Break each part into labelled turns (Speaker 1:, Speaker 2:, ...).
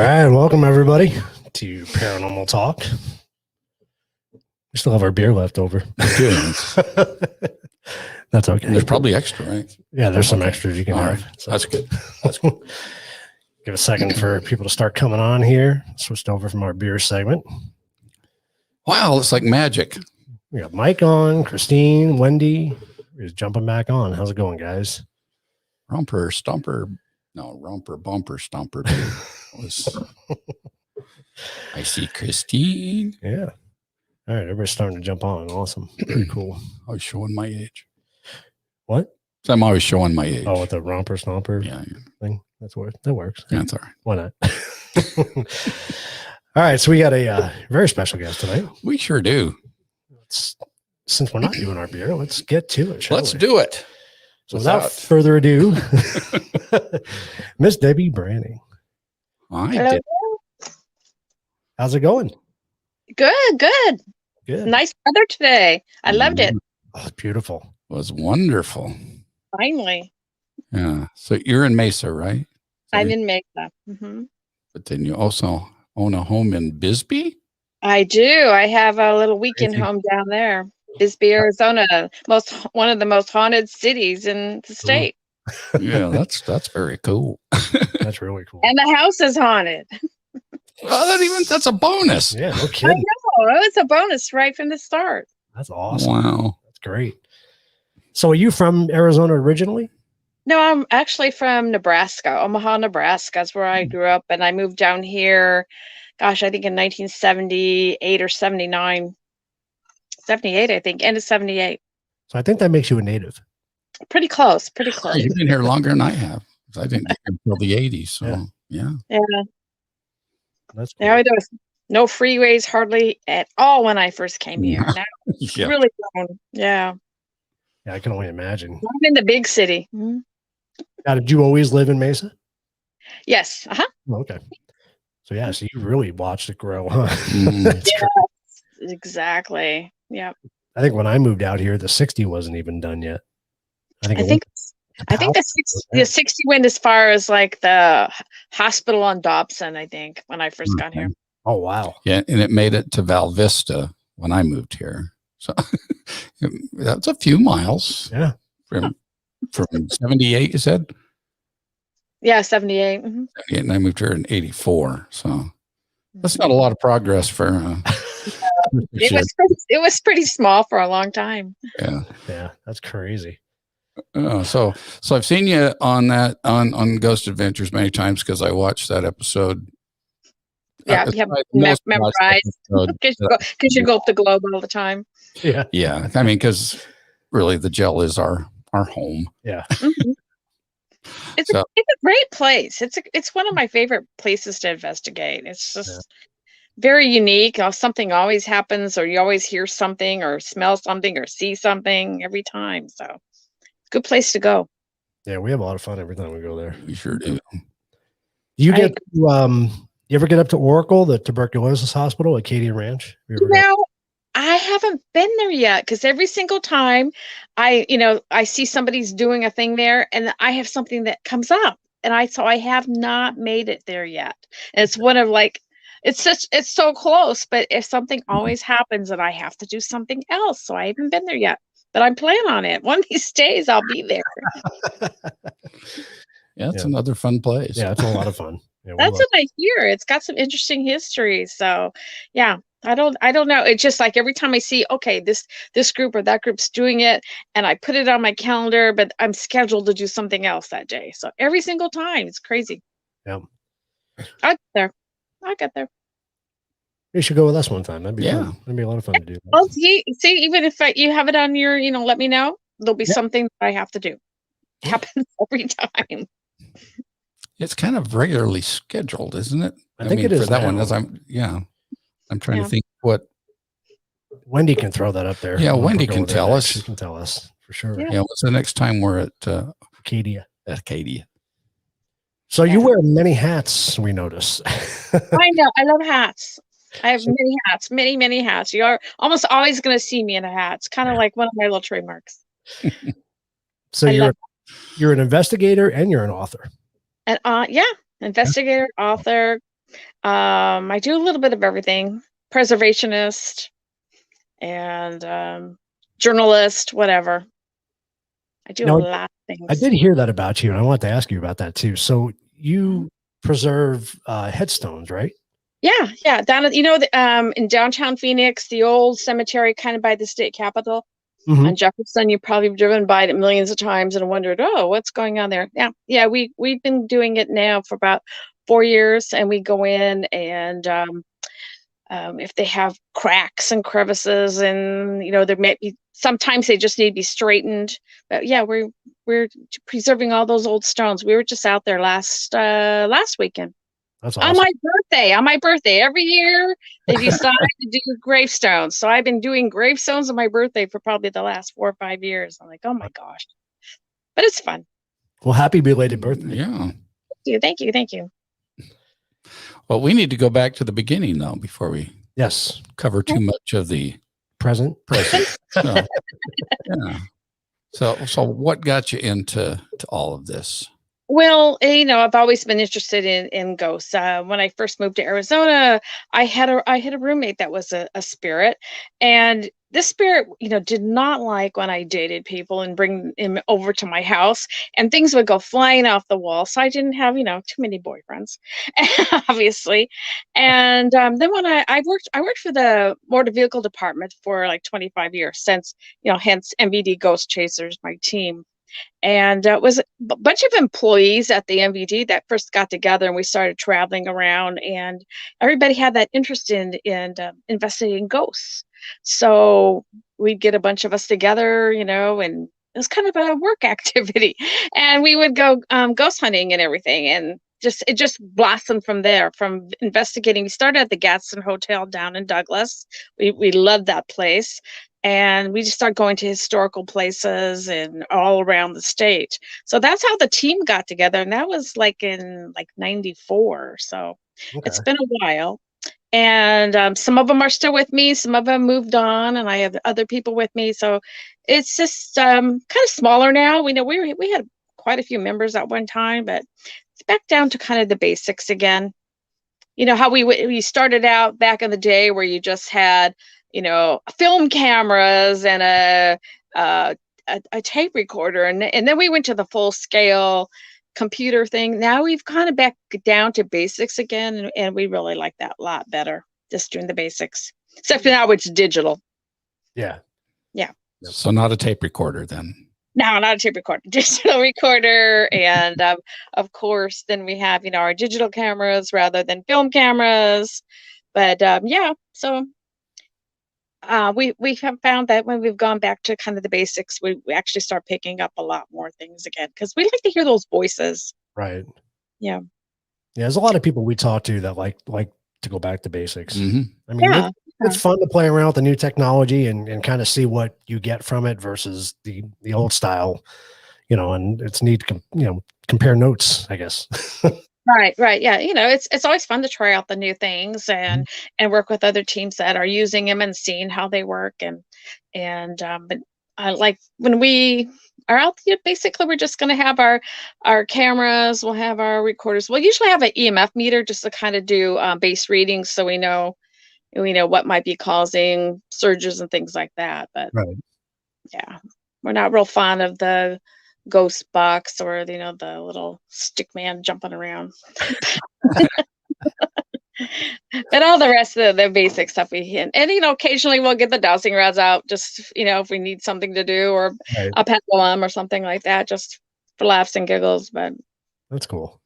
Speaker 1: right, welcome everybody to Paranormal Talk. We still have our beer left over. That's okay.
Speaker 2: There's probably extra, right?
Speaker 1: Yeah, there's some extras you can have.
Speaker 2: Right. So. That's good. That's good.
Speaker 1: Give a second for people to start coming on here. Switched over from our beer segment.
Speaker 2: Wow, it's like magic.
Speaker 1: We got Mike on, Christine, Wendy. We're just jumping back on. How's it going, guys?
Speaker 2: Romper, Bumper, Stomper. I see Christine.
Speaker 1: Yeah. All right, everybody's starting to jump on. Awesome. Very cool.
Speaker 2: I was showing my age.
Speaker 1: What?
Speaker 2: So I'm always showing my age.
Speaker 1: Oh, with the romper stomper thing? That works.
Speaker 2: Yeah, that's all right.
Speaker 1: Why not? All right, so we got a very special guest tonight.
Speaker 2: We sure do.
Speaker 1: Since we're not doing our beer, let's get to it.
Speaker 2: Let's do it.
Speaker 1: So without further ado, Miss Debe Branning.
Speaker 2: Hello.
Speaker 1: How's it going?
Speaker 3: Good. Nice weather today. I loved it.
Speaker 1: Oh, it's beautiful.
Speaker 2: It was wonderful.
Speaker 3: Finally.
Speaker 2: Yeah. So you're in Mesa, right?
Speaker 3: I'm in Mesa. Mm-hmm.
Speaker 2: But then you also own a home in Bisbee?
Speaker 3: I do. I have a little weekend home down there. Bisbee, Arizona, one of the most haunted cities in the state.
Speaker 2: Yeah, that's very cool.
Speaker 1: That's really cool.
Speaker 3: And the house is haunted.
Speaker 2: Well, that's a bonus.
Speaker 1: Yeah, no kidding.
Speaker 3: I know. It was a bonus right from the start.
Speaker 1: That's awesome.
Speaker 2: Wow.
Speaker 1: That's great. So are you from Arizona originally?
Speaker 3: No, I'm actually from Nebraska. Omaha, Nebraska is where I grew up. And I moved down here, gosh, I think in 1978 or 79. 78, I think, end of 78.
Speaker 1: So I think that makes you a native.
Speaker 3: Pretty close.
Speaker 2: You've been here longer than I have. I didn't get here until the 80s. So, yeah.
Speaker 1: That's cool.
Speaker 3: There was no freeways hardly at all when I first came here. Now it's really grown. Yeah.
Speaker 1: Yeah, I can only imagine.
Speaker 3: I'm in the big city. Mm-hmm.
Speaker 1: Now, did you always live in Mesa?
Speaker 3: Yes. Uh-huh.
Speaker 1: Okay. So you really watched it grow, huh?
Speaker 3: Yes, exactly. Yeah.
Speaker 1: I think when I moved out here, the 60 wasn't even done yet. I think
Speaker 3: the 60 went as far as like the hospital on Dobson, I think, when I first got here.
Speaker 1: Oh, wow.
Speaker 2: Yeah, and it made it to Val Vista when I moved here. So that's a few miles.
Speaker 1: Yeah.
Speaker 2: From 78, you said?
Speaker 3: Yeah, 78. Mm-hmm.
Speaker 2: 78, and I moved here in 84. So that's not a lot of progress for
Speaker 3: it was pretty small for a long time.
Speaker 1: Yeah, that's crazy.
Speaker 2: So I've seen you on Ghost Adventures many times because I watched that episode.
Speaker 3: Yeah, you have memorized because you go up the Globe all the time.
Speaker 2: Yeah. I mean, because really the jail is our home.
Speaker 1: Yeah.
Speaker 3: Mm-hmm. It's a great place. It's one of my favorite places to investigate. It's just very unique. Something always happens, or you always hear something, or smell something, or see something every time. So, good place to go.
Speaker 1: Yeah, we have a lot of fun every time we go there.
Speaker 2: We sure do.
Speaker 1: You ever get up to Oracle, the tuberculosis hospital at Acadia Ranch?
Speaker 3: I haven't been there yet because every single time I see somebody's doing a thing there, and I have something that comes up, and I have not made it there yet. And it's one of like. It's so close, but if something always happens and I have to do something else, so I haven't been there yet, but I'm planning on it. One of these days I'll be there.
Speaker 2: It's another fun place.
Speaker 1: Yeah, it's a lot of fun. Yeah,
Speaker 3: that's what I hear. It's got some interesting history. So yeah, I don't know. It's just like every time I see, okay, this group or that group's doing it, and I put it on my calendar, but I'm scheduled to do something else that day. So every single time, it's crazy.
Speaker 1: Yeah.
Speaker 3: I'll get there.
Speaker 1: You should go with us one time. That'd be fun. That'd be a lot of fun to do.
Speaker 3: Well, see, even if you have it on your, let me know. There'll be something that I have to do. It happens every time.
Speaker 2: It's kind of regularly scheduled, isn't it?
Speaker 1: I think it is
Speaker 2: for that one. I'm trying to think what.
Speaker 1: Wendy can throw that up there.
Speaker 2: Yeah, Wendy can tell us.
Speaker 1: She can tell us for sure.
Speaker 2: Yeah. What's the next time we're at
Speaker 1: Acadia?
Speaker 2: Acadia.
Speaker 1: So you wear many hats, we notice.
Speaker 3: I know. I love hats. I have many hats, many hats. You are almost always going to see me in a hat. It's kind of like one of my little trademarks.
Speaker 1: So you're an investigator and you're an author.
Speaker 3: And investigator, author, I do a little bit of everything. Preservationist and journalist, whatever. I do a
Speaker 1: Now,
Speaker 3: lot of
Speaker 1: I
Speaker 3: things.
Speaker 1: did hear that about you, and I want to ask you about that too. So you preserve headstones, right?
Speaker 3: Yeah. Down at in downtown Phoenix, the old cemetery kind of by the state capitol
Speaker 1: Hmm.
Speaker 3: on Jefferson. You've probably driven by it millions of times and wondered, oh, what's going on there? Yeah. We've been doing it now for about 4 years, and we go in and if they have cracks and crevices, and there may be sometimes they just need to be straightened. But yeah, we're preserving all those old stones. We were just out there last weekend.
Speaker 1: That's
Speaker 3: On
Speaker 1: awesome.
Speaker 3: my birthday, every year they decide to do gravestones. So I've been doing gravestones on my birthday for probably the last 4 or 5 years. I'm like, oh my gosh, but it's fun.
Speaker 1: Well, happy belated birthday.
Speaker 2: Yeah.
Speaker 3: Thank you.
Speaker 2: Well, we need to go back to the beginning though before we
Speaker 1: Yes.
Speaker 2: cover too much of the
Speaker 1: Present.
Speaker 2: present. So, yeah. So what got you into all of this?
Speaker 3: Well, I've always been interested in ghosts. When I first moved to Arizona, I had a roommate that was a spirit, and this spirit, did not like when I dated people and bring him over to my house, and things would go flying off the wall. So I didn't have, too many boyfriends, obviously. And then when I worked for the motor vehicle department for like 25 years, since hence MVD Ghost Chasers, my team. And it was a bunch of employees at the MVD that first got together, and we started traveling around, and everybody had that interest in investigating ghosts. So we'd get a bunch of us together, and it was kind of a work activity, and we would go ghost hunting and everything, and it just blossomed from there. From investigating, we started at the Gadsden Hotel down in Douglas. We loved that place, and we just started going to historical places and all around the state. So that's how the team got together, and that was like in like 94. So
Speaker 1: Okay.
Speaker 3: it's been a while. And some of them are still with me, some of them moved on, and I have other people with me. So it's just kind of smaller now. We know we had quite a few members at one time, but it's back down to kind of the basics again. How we started out back in the day, where you just had film cameras and a tape recorder, and then we went to the full scale computer thing. Now we've kind of back down to basics again, and we really like that a lot better, just doing the basics, except for now it's digital.
Speaker 1: Yeah.
Speaker 2: So not a tape recorder then.
Speaker 3: No, not a tape recorder, digital recorder. And of course, then we have, our digital cameras rather than film cameras. But yeah, so we have found that when we've gone back to kind of the basics, we actually start picking up a lot more things again, because we like to hear those voices.
Speaker 1: Right.
Speaker 3: Yeah.
Speaker 1: Yeah. There's a lot of people we talk to that like to go back to basics.
Speaker 2: Mm-hmm.
Speaker 1: I mean,
Speaker 3: Yeah.
Speaker 1: it's fun to play around with the new technology and kind of see what you get from it versus the old style, and it's neat to compare notes, I guess.
Speaker 3: Right. Yeah. It's always fun to try out the new things and work with other teams that are using them and seeing how they work. But I like when we are out there, basically we're just going to have our cameras, we'll have our recorders. We'll usually have an EMF meter just to kind of do base readings, so we know what might be causing surges and things like that. But
Speaker 1: Right.
Speaker 3: yeah, we're not real fond of the ghost box or the little stick man jumping around. But all the rest of the basic stuff we hit. And occasionally we'll get the dowsing rods out, just if we need something to do, or
Speaker 1: Right.
Speaker 3: a pendulum or something like that, just for laughs and giggles. But
Speaker 1: That's cool.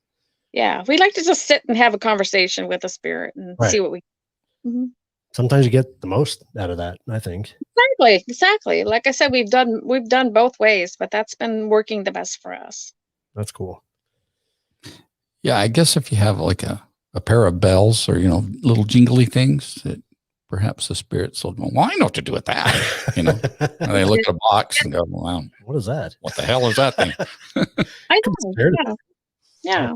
Speaker 3: yeah, we like to just sit and have a conversation with the spirit and
Speaker 1: Right.
Speaker 3: see what we. Mhm.
Speaker 1: Sometimes you get the most out of that, I think.
Speaker 3: Exactly. Like I said, we've done both ways, but that's been working the best for us.
Speaker 1: That's cool.
Speaker 2: Yeah, I guess if you have like a pair of bells or little jingly things, that perhaps the spirits will go, well, I know what to do with that. And they look at a box and go, wow,
Speaker 1: What is that?
Speaker 2: what the hell is that thing?
Speaker 3: I know. Yeah.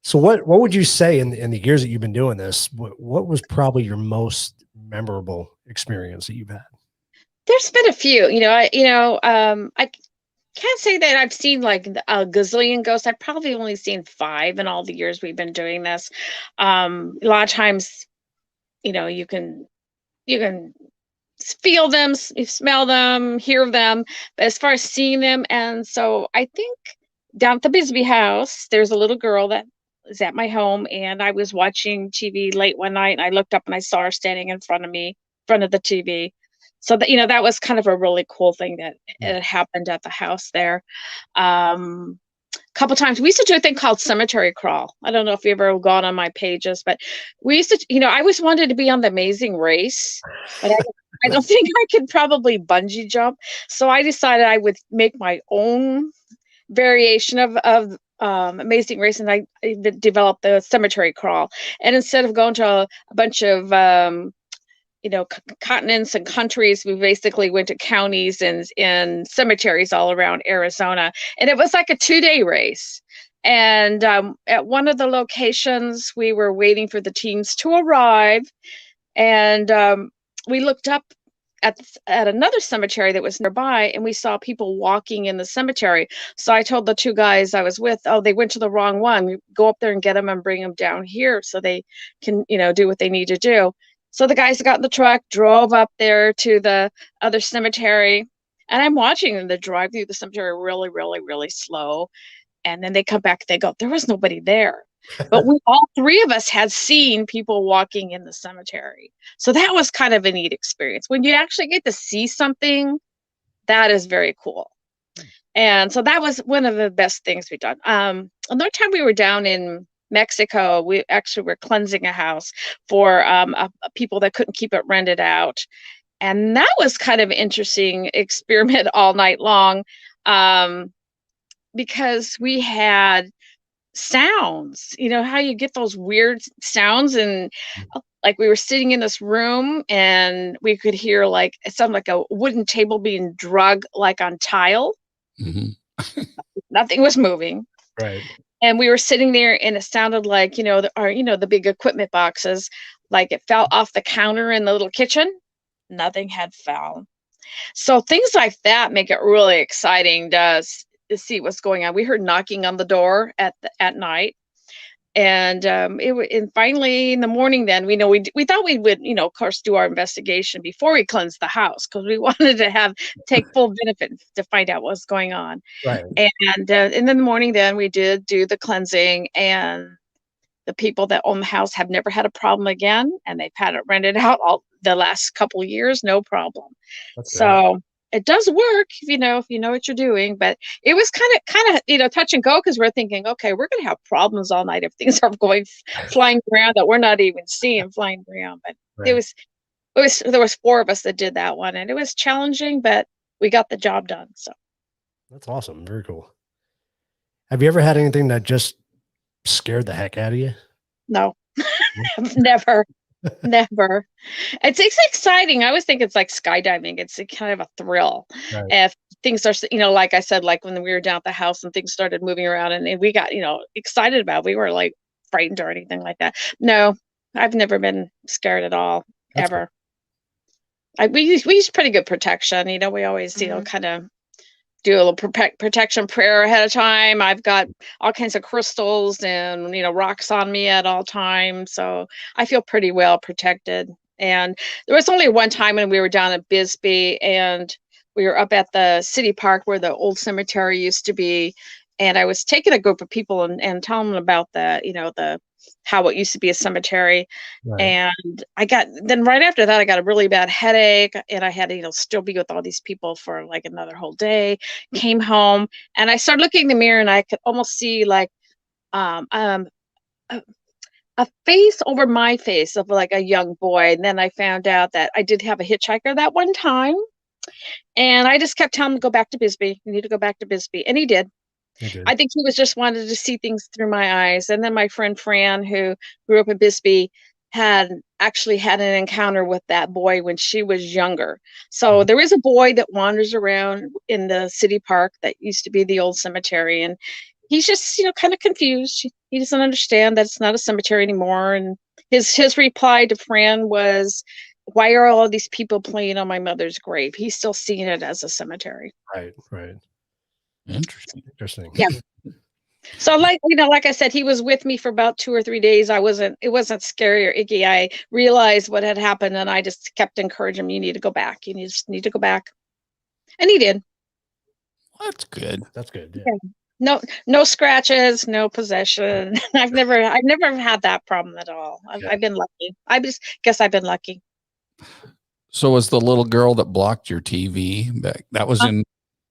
Speaker 1: So what would you say in the years that you've been doing this, what was probably your most memorable experience that you've had?
Speaker 3: There's been a few. can't say that I've seen like a gazillion ghosts. I've probably only seen 5 in all the years we've been doing this. A lot of times, you can feel them, smell them, hear them, but as far as seeing them, and so I think down at the Bisbee house, there's a little girl that is at my home, and I was watching TV late one night, and I looked up and I saw her standing in front of me, in front of the TV. So that that was kind of a really cool thing that it happened at the house there. Um, couple times we used to do a thing called cemetery crawl. I don't know if you've ever gone on my pages, but we used to, I always wanted to be on the Amazing Race, but I don't think I could probably bungee jump. So I decided I would make my own variation of Amazing Race, and I developed the cemetery crawl. And instead of going to a bunch of continents and countries, we basically went to counties and cemeteries all around Arizona, and it was like a 2-day race. And at one of the locations, we were waiting for the teams to arrive, and we looked up at another cemetery that was nearby, and we saw people walking in the cemetery. So I told the 2 guys I was with, oh, they went to the wrong one. We go up there and get them and bring them down here so they can, do what they need to do. So the guys got in the truck, drove up there to the other cemetery, and I'm watching them. They drive through the cemetery really, really, really slow. And then they come back, they go, there was nobody there. But we all 3 of us had seen people walking in the cemetery. So that was kind of a neat experience. When you actually get to see something, that is very cool. And so that was one of the best things we've done. Another time we were down in Mexico, we actually were cleansing a house for people that couldn't keep it rented out. And that was kind of an interesting experiment all night long, because we had sounds, how you get those weird sounds, and like we were sitting in this room and we could hear like it sounded like a wooden table being drug like on tile. Nothing was moving,
Speaker 1: Right.
Speaker 3: and we were sitting there and it sounded like the big equipment boxes, like it fell off the counter in the little kitchen. Nothing had fell. So things like that make it really exciting to see what's going on. We heard knocking on the door at night, and and finally in the morning, then we thought we would of course do our investigation before we cleansed the house, because we wanted to take full benefit to find out what's going on.
Speaker 1: Right.
Speaker 3: And in the morning, then we did do the cleansing, and the people that own the house have never had a problem again, and they've had it rented out all the last couple of years, no problem.
Speaker 1: That's
Speaker 3: So it does work if you know what you're doing. But it was kind of touch and go, because we're thinking, okay, we're going to have problems all night if things are going flying around that we're not even seeing flying around. But there was 4 of us that did that one, and it was challenging, but we got the job done. So
Speaker 1: That's awesome. Very cool. Have you ever had anything that just scared the heck out of you?
Speaker 3: no, never. Never. It's exciting. I always think it's like skydiving. It's a kind of a thrill.
Speaker 1: Right.
Speaker 3: If things are, like I said, like when we were down at the house and things started moving around, and we got, excited about it. We were like frightened or anything like that. No, I've never been scared at all,
Speaker 1: That's
Speaker 3: ever. We use pretty good protection. We always, kind of do a little protection prayer ahead of time. I've got all kinds of crystals and rocks on me at all times, so I feel pretty well protected. And there was only one time when we were down at Bisbee, and we were up at the city park where the old cemetery used to be, and I was taking a group of people and telling them about the how it used to be a cemetery.
Speaker 1: Right.
Speaker 3: And then right after that, I got a really bad headache, and I had to still be with all these people for like another whole day. Came home, and I started looking in the mirror, and I could almost see like a face over my face of like a young boy. And then I found out that I did have a hitchhiker that one time, and I just kept telling him to go back to Bisbee. You need to go back to Bisbee, and he did. I think he was just wanted to see things through my eyes. And then my friend Fran, who grew up in Bisbee, had actually had an encounter with that boy when she was younger. So there is a boy that wanders around in the city park that used to be the old cemetery, and he's just kind of confused. He doesn't understand that it's not a cemetery anymore. And his reply to Fran was, "Why are all these people playing on my mother's grave?" He's still seeing it as a cemetery.
Speaker 1: Right.
Speaker 2: Interesting.
Speaker 1: Interesting.
Speaker 3: Yeah. So like I said, he was with me for about 2 or 3 days. It wasn't scary or icky. I realized what had happened and I just kept encouraging him, you need to go back. You just need to go back. And he did.
Speaker 2: Well, that's good.
Speaker 1: That's good.
Speaker 3: Yeah. No scratches, no possession. I've never had that problem at all. I've been lucky. I just guess I've been lucky.
Speaker 2: So was the little girl that blocked your TV that was in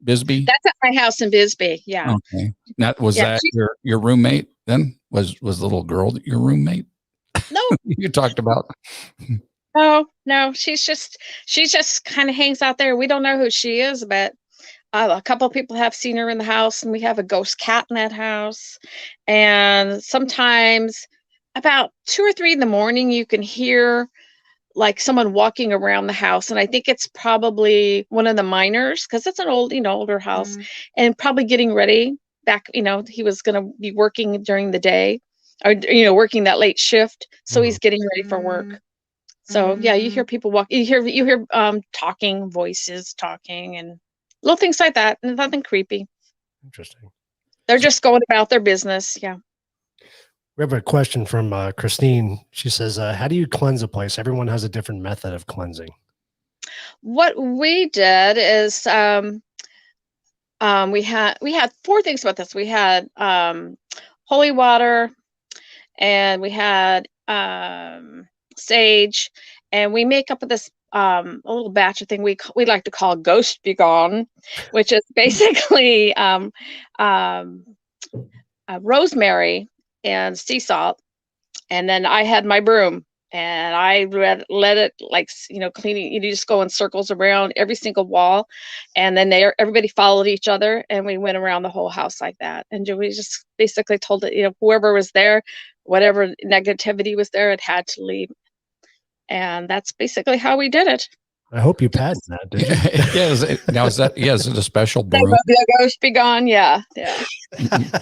Speaker 2: Bisbee?
Speaker 3: That's at my house in Bisbee. Yeah.
Speaker 2: Okay. Now, was that your roommate then? Was the little girl your roommate?
Speaker 3: No.
Speaker 2: You talked about.
Speaker 3: No. She just kind of hangs out there. We don't know who she is, but a couple of people have seen her in the house, and we have a ghost cat in that house. And sometimes about 2 or 3 in the morning, you can hear like someone walking around the house. And I think it's probably one of the miners, because it's an older house, and probably getting ready back. He was going to be working during the day, or working that late shift. So he's getting ready for work. So yeah, you hear people walk. You hear talking voices, talking, and little things like that. Nothing creepy.
Speaker 1: Interesting.
Speaker 3: They're just going about their business. Yeah.
Speaker 1: We have a question from Christine. She says, how do you cleanse a place? Everyone has a different method of cleansing.
Speaker 3: What we did is we had 4 things about this. We had holy water, and we had sage, and we make up this a little batch of thing we like to call ghost begone, which is basically rosemary and sea salt. And then I had my broom, and I let it cleaning. You just go in circles around every single wall, and then everybody followed each other, and we went around the whole house like that. And we just basically told it, whoever was there, whatever negativity was there, it had to leave. And that's basically how we did it.
Speaker 1: I hope you patent that, did you?
Speaker 2: Yeah. Is it a special broom?
Speaker 3: The ghost be gone. Yeah. If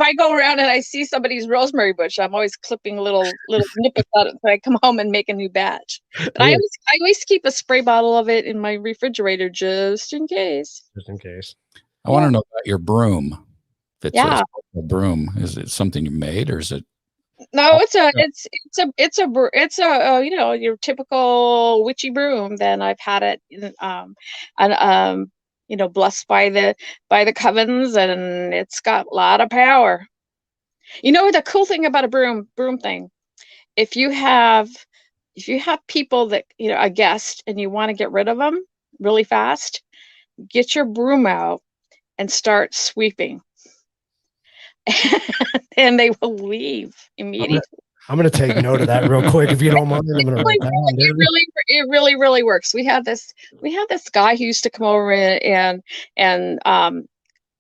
Speaker 3: I go around and I see somebody's rosemary bush, I'm always clipping little snippets out of it. So I come home and make a new batch. But I always keep a spray bottle of it in my refrigerator just in case.
Speaker 1: Just in case.
Speaker 2: I want to know about your broom. If it's
Speaker 3: Yeah.
Speaker 2: a broom, is it something you made, or is it?
Speaker 3: No, it's a your typical witchy broom. Then I've had it, blessed by the covens, and it's got a lot of power. The cool thing about a broom thing, if you have people that a guest and you want to get rid of them really fast, get your broom out and start sweeping. And they will leave immediately.
Speaker 1: I'm going to take note of that real quick, if you don't mind. I'm going to write that down.
Speaker 3: It really works. We had this guy who used to come over and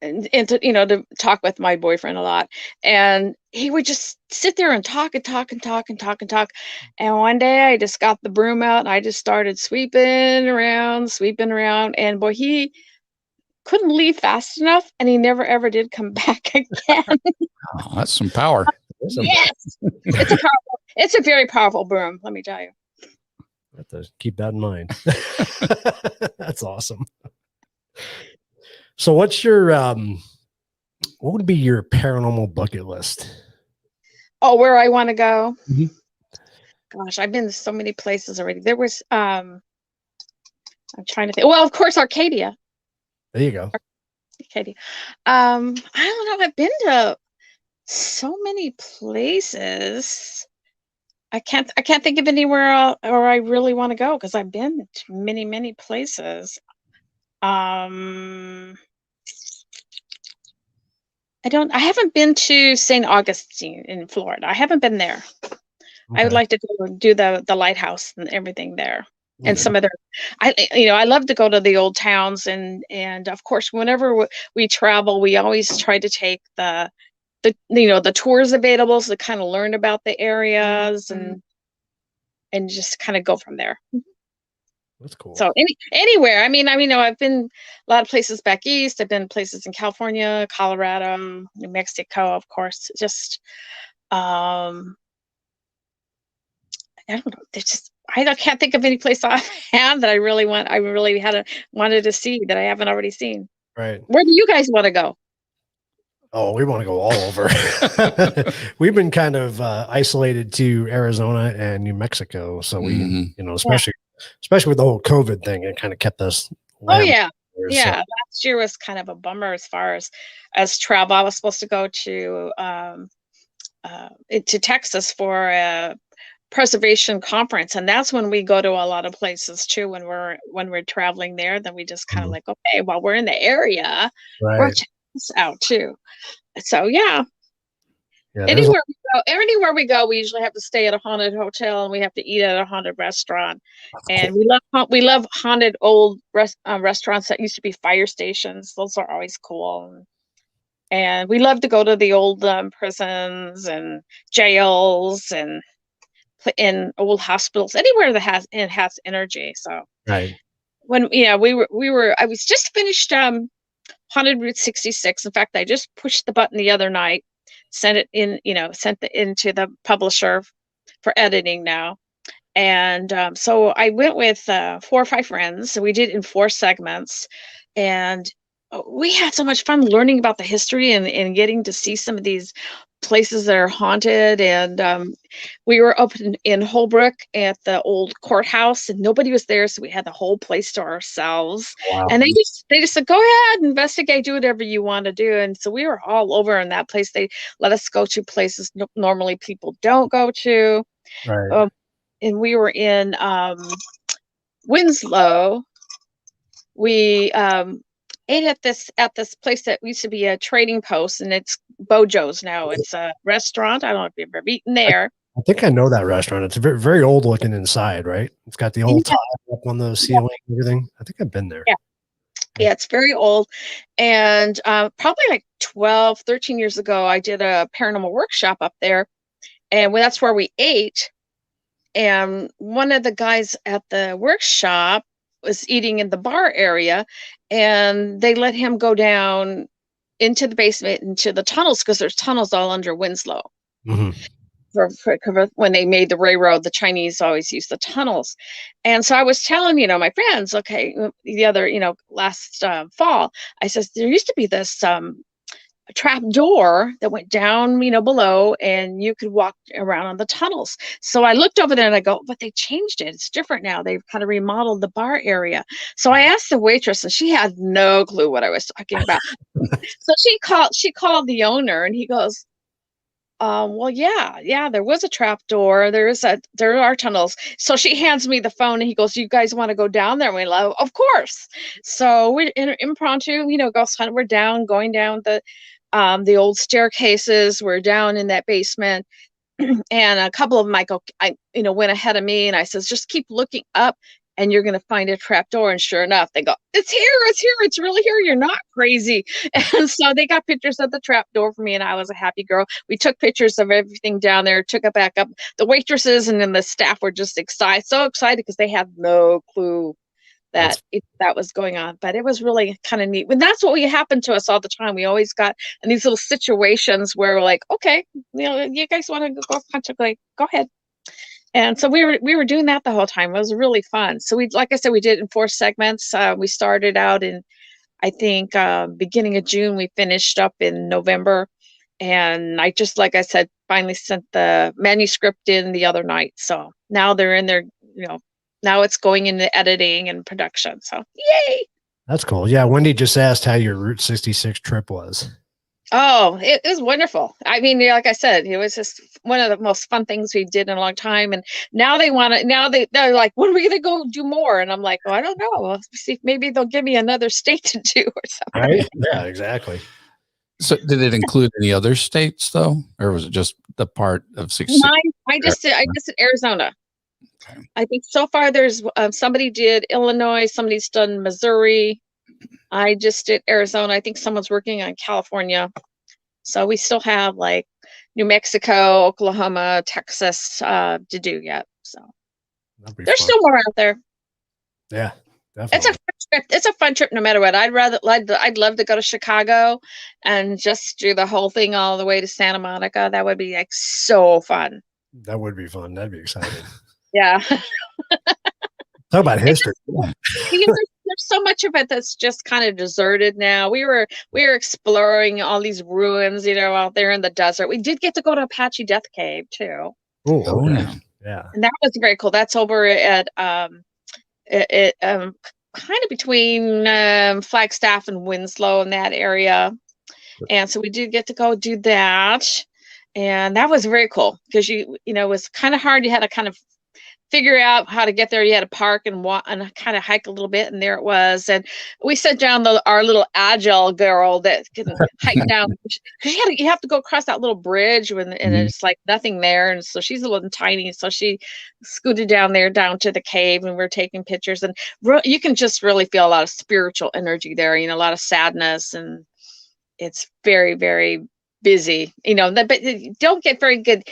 Speaker 3: to talk with my boyfriend a lot, and he would just sit there and talk. And one day I just got the broom out and I just started sweeping around, and boy, he couldn't leave fast enough, and he never ever did come back again.
Speaker 2: Oh, that's some power.
Speaker 3: Yes, it's a very powerful broom. Let me tell you.
Speaker 1: I have to keep that in mind. That's awesome. So, what's your what would be your paranormal bucket list?
Speaker 3: Oh, where I want to go?
Speaker 1: Mm-hmm.
Speaker 3: Gosh, I've been to so many places already. There was I'm trying to think. Well, of course, Arcadia.
Speaker 1: There you go.
Speaker 3: Arcadia. I don't know. I've been to so many places. I can't think of anywhere where I really want to go, because I've been to many places. I haven't been to St. Augustine in Florida. I haven't been there. Okay. I would like to go do the lighthouse and everything there. And some other, I love to go to the old towns, and of course, whenever we travel, we always try to take the tours available, so to kind of learn about the areas and just kind of go from there.
Speaker 1: That's cool.
Speaker 3: So anywhere. I've been a lot of places back east. I've been places in California, Colorado, New Mexico, of course. Just I don't know. There's just I can't think of any place offhand that I really wanted to see that I haven't already seen.
Speaker 1: Right.
Speaker 3: Where do you guys want to go?
Speaker 1: Oh, we want to go all over. We've been kind of isolated to Arizona and New Mexico. So we,
Speaker 2: Mhm.
Speaker 1: you know, especially with the whole COVID thing, it kind of kept us.
Speaker 3: Oh yeah.
Speaker 1: So,
Speaker 3: Yeah. Last year was kind of a bummer as far as travel. I was supposed to go to Texas for a preservation conference, and that's when we go to a lot of places too when we're traveling there. Then we just kind of like, okay, while we're in the area, we'll
Speaker 1: right.
Speaker 3: check this out too. So yeah,
Speaker 1: Yeah.
Speaker 3: anywhere we go, we usually have to stay at a haunted hotel and we have to eat at a haunted restaurant. And we love haunted old restaurants that used to be fire stations. Those are always cool. And we love to go to the old prisons and jails and in old hospitals, anywhere that has energy. So
Speaker 1: Right.
Speaker 3: when I was just finished haunted Route 66. In fact, I just pushed the button the other night, sent it into the publisher for editing now. And so I went with 4 or 5 friends. So we did it in 4 segments. And we had so much fun learning about the history and getting to see some of these places that are haunted. And we were up in Holbrook at the old courthouse, and nobody was there. So we had the whole place to ourselves.
Speaker 1: Wow.
Speaker 3: And they just said, go ahead, investigate, do whatever you want to do. And so we were all over in that place. They let us go to places normally people don't go to.
Speaker 1: Right.
Speaker 3: And we were in Winslow. We ate at this place that used to be a trading post, and it's Bojo's now. It's a restaurant. I don't know if you've ever eaten there.
Speaker 1: I think I know that restaurant. It's very, very old looking inside, right? It's got the whole tile up on the ceiling and everything. I think I've been there.
Speaker 3: Yeah, it's very old. And probably like 12, 13 years ago, I did a paranormal workshop up there. And that's where we ate. And one of the guys at the workshop was eating in the bar area, and they let him go down into the basement, into the tunnels, because there's tunnels all under Winslow.
Speaker 1: Mm-hmm.
Speaker 3: For when they made the railroad, the Chinese always used the tunnels. And so I was telling, my friends, okay, the other, last fall, I says, there used to be this a trap door that went down, below, and you could walk around on the tunnels. So I looked over there and I go, but they changed it. It's different now. They've kind of remodeled the bar area. So I asked the waitress, and she had no clue what I was talking about. So she called the owner, and he goes, well, yeah, there was a trap door. There are tunnels. So she hands me the phone, and he goes, you guys want to go down there? And we love, of course. So we're impromptu, ghost hunt. We're going down the old staircases. We're down in that basement. And a couple of them went ahead of me, and I says, just keep looking up and you're going to find a trap door. And sure enough, they go, it's here, it's really here. You're not crazy. And so they got pictures of the trap door for me, and I was a happy girl. We took pictures of everything down there, took it back up. The waitresses and then the staff were just so excited because they had no clue that was going on. But it was really kind of neat. And that's what happened to us all the time. We always got in these little situations where we're like, okay, you guys want to go contemplate, go ahead. And so we were doing that the whole time. It was really fun. So like I said, we did it in 4 segments. We started out in, I think, beginning of June. We finished up in November. And I just, like I said, finally sent the manuscript in the other night. So now they're in there, now it's going into editing and production. So yay.
Speaker 1: That's cool. Yeah. Wendy just asked how your Route 66 trip was.
Speaker 3: Oh, it was wonderful. I mean, like I said, it was just one of the most fun things we did in a long time. And now they're like, when are we going to go do more? And I'm like, oh, I don't know. We'll see if maybe they'll give me another state to do or something.
Speaker 1: Right? Yeah, exactly.
Speaker 2: So did it include any other states though? Or was it just the part of 66?
Speaker 3: I just did Arizona. Okay. I think so far there's somebody did Illinois, somebody's done Missouri. I just did Arizona. I think someone's working on California. So we still have like New Mexico, Oklahoma, Texas to do yet. So there's still more out there.
Speaker 1: Yeah, definitely.
Speaker 3: It's a fun trip. It's a fun trip no matter what. I'd love to go to Chicago and just do the whole thing all the way to Santa Monica. That would be like so fun.
Speaker 1: That would be fun. That'd be exciting.
Speaker 3: Yeah.
Speaker 1: Talk about history.
Speaker 3: There's there's so much of it that's just kind of deserted now. We were exploring all these ruins, out there in the desert. We did get to go to Apache Death Cave too.
Speaker 1: Oh, okay.
Speaker 2: yeah.
Speaker 3: And that was very cool. That's over at kind of between Flagstaff and Winslow in that area. And so we did get to go do that. And that was very cool because it was kind of hard. You had to kind of figure out how to get there. You had to park and walk and kind of hike a little bit, and there it was. And we sent down our little agile girl that can hike down because you have to go across that little bridge and it's like nothing there. And so she's a little tiny, so she scooted down to the cave, and we're taking pictures. And you can just really feel a lot of spiritual energy there. A lot of sadness, and it's very, very busy. But you don't get very good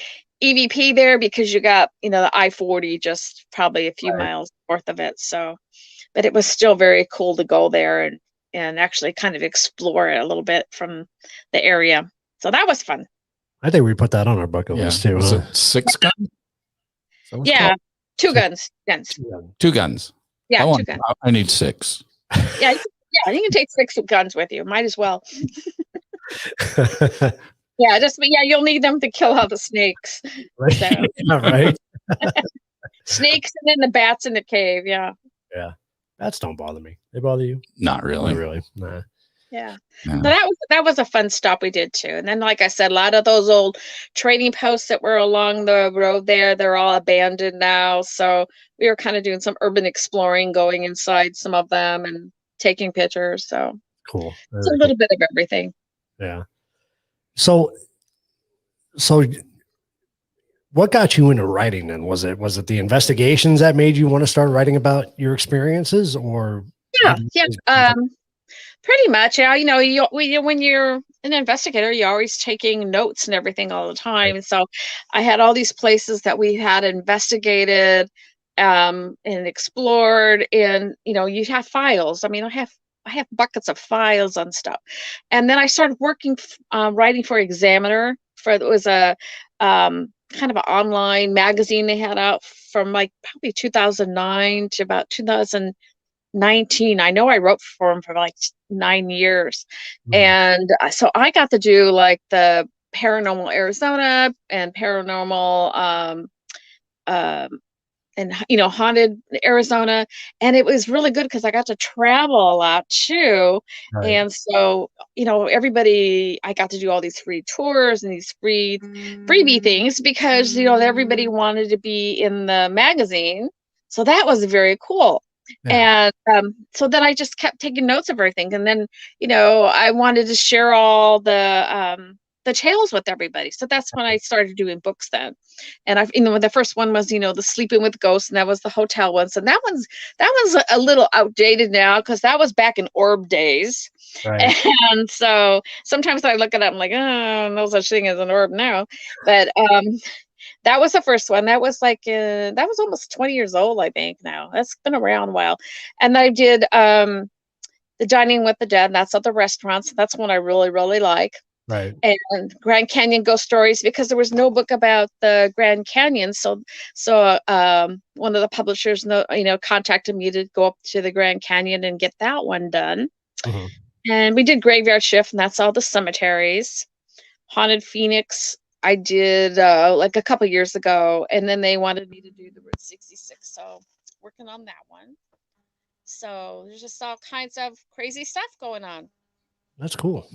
Speaker 3: EVP there because you got the I-40 just probably a few miles north of it. So, but it was still very cool to go there and actually kind of explore it a little bit from the area. So that was fun.
Speaker 1: I think we put that on our bucket list too.
Speaker 2: Was it 6 guns?
Speaker 3: Yeah, two guns.
Speaker 2: Two guns.
Speaker 3: Yeah, 2 guns.
Speaker 2: I need 6.
Speaker 3: Yeah, you can take 6 guns with you. Might as well. Yeah, you'll need them to kill all the snakes.
Speaker 1: Right.
Speaker 3: So.
Speaker 1: Right.
Speaker 3: Snakes and then the bats in the cave. Yeah.
Speaker 1: Yeah. Bats don't bother me. They bother you?
Speaker 2: Not really.
Speaker 1: Not really. Nah.
Speaker 3: Yeah. So that was a fun stop we did too. And then, like I said, a lot of those old trading posts that were along the road there, they're all abandoned now. So we were kind of doing some urban exploring, going inside some of them and taking pictures. So
Speaker 1: cool.
Speaker 3: It's a little bit of everything.
Speaker 1: Yeah. So what got you into writing then? Was it the investigations that made you want to start writing about your experiences, or?
Speaker 3: Pretty much. Yeah. When you're an investigator, you're always taking notes and everything all the time. And so I had all these places that we had investigated and explored, and you have files. I mean, I have buckets of files on stuff. And then I started writing for Examiner. It was a kind of an online magazine they had out from like probably 2009 to about 2019. I know I wrote for them for like 9 years. And so I got to do like the Paranormal Arizona and Paranormal and Haunted Arizona, and it was really good because I got to travel a lot too. Right. And so everybody, I got to do all these free tours and these freebie things because everybody wanted to be in the magazine, so that was very cool. Yeah. And so then I just kept taking notes of everything, and then I wanted to share all the tales with everybody. So that's when I started doing books then. And the first one was, the Sleeping with Ghosts, and that was the hotel one. So that one's a little outdated now because that was back in orb days. Right. And so sometimes I look at it, I'm like, oh, no such thing as an orb now. But that was the first one. That was like, that was almost 20 years old, I think now. That's been around a while. And I did the Dining with the Dead. That's at the restaurants. That's one I really, really like. Right. And Grand Canyon ghost stories, because there was no book about the Grand Canyon. So one of the publishers, contacted me to go up to the Grand Canyon and get that one done. Mm-hmm. And we did Graveyard Shift, and that's all the cemeteries. Haunted Phoenix, I did like a couple years ago, and then they wanted me to do the Route 66. So working on that one. So there's just all kinds of crazy stuff going on.
Speaker 1: That's cool.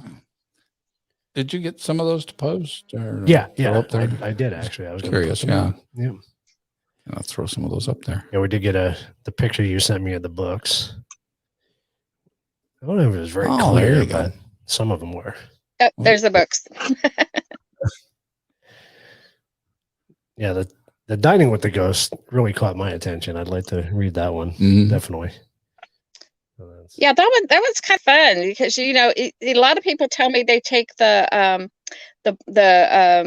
Speaker 2: Did you get some of those to post? Or
Speaker 1: yeah, up there? I did actually. I was
Speaker 2: curious. Yeah. I'll throw some of those up there.
Speaker 1: Yeah, we did get the picture you sent me of the books. I don't know if it was very clear, but some of them were.
Speaker 3: Oh, there's the books.
Speaker 1: Yeah, the Dining with the Ghost really caught my attention. I'd like to read that one. Mm-hmm. Definitely.
Speaker 3: Yeah, that one's kind of fun because a lot of people tell me they take the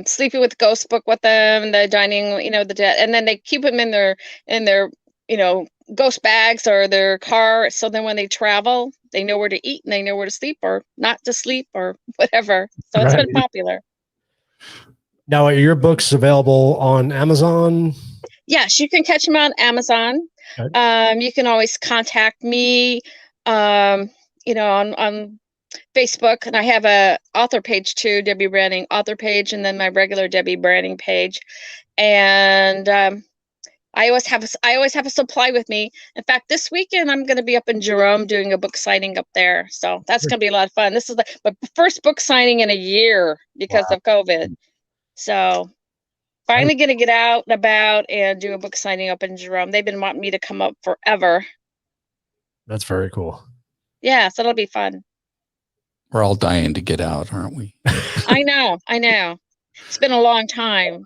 Speaker 3: Sleeping with Ghosts book with them, the Dining, the Dead, and then they keep them in their ghost bags or their car. So then when they travel, they know where to eat and they know where to sleep or not to sleep or whatever. So it's been popular.
Speaker 1: Now, are your books available on Amazon?
Speaker 3: Yes, you can catch them on Amazon. Okay. You can always contact me you know, on Facebook, and I have a author page too, Debbie Branning author page, and then my regular Debbie Branning page. And I always have a supply with me. In fact, this weekend I'm going to be up in Jerome doing a book signing up there, so that's going to be a lot of fun. This is my first book signing in a year because of COVID. So finally going to get out and about and do a book signing up in Jerome. They've been wanting me to come up forever.
Speaker 1: That's very cool.
Speaker 3: Yeah, so it'll be fun.
Speaker 2: We're all dying to get out, aren't we?
Speaker 3: I know. It's been a long time.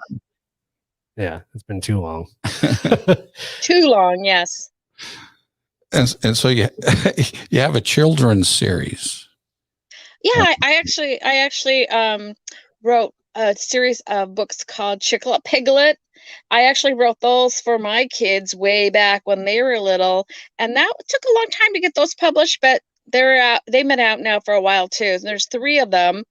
Speaker 1: Yeah, it's been too long.
Speaker 3: Too long, yes.
Speaker 2: And so you have a children's series.
Speaker 3: Yeah, I actually wrote a series of books called Chicklet Piglet. I actually wrote those for my kids way back when they were little, and that took a long time to get those published, but they're out. They've been out now for a while too. And there's 3 of them,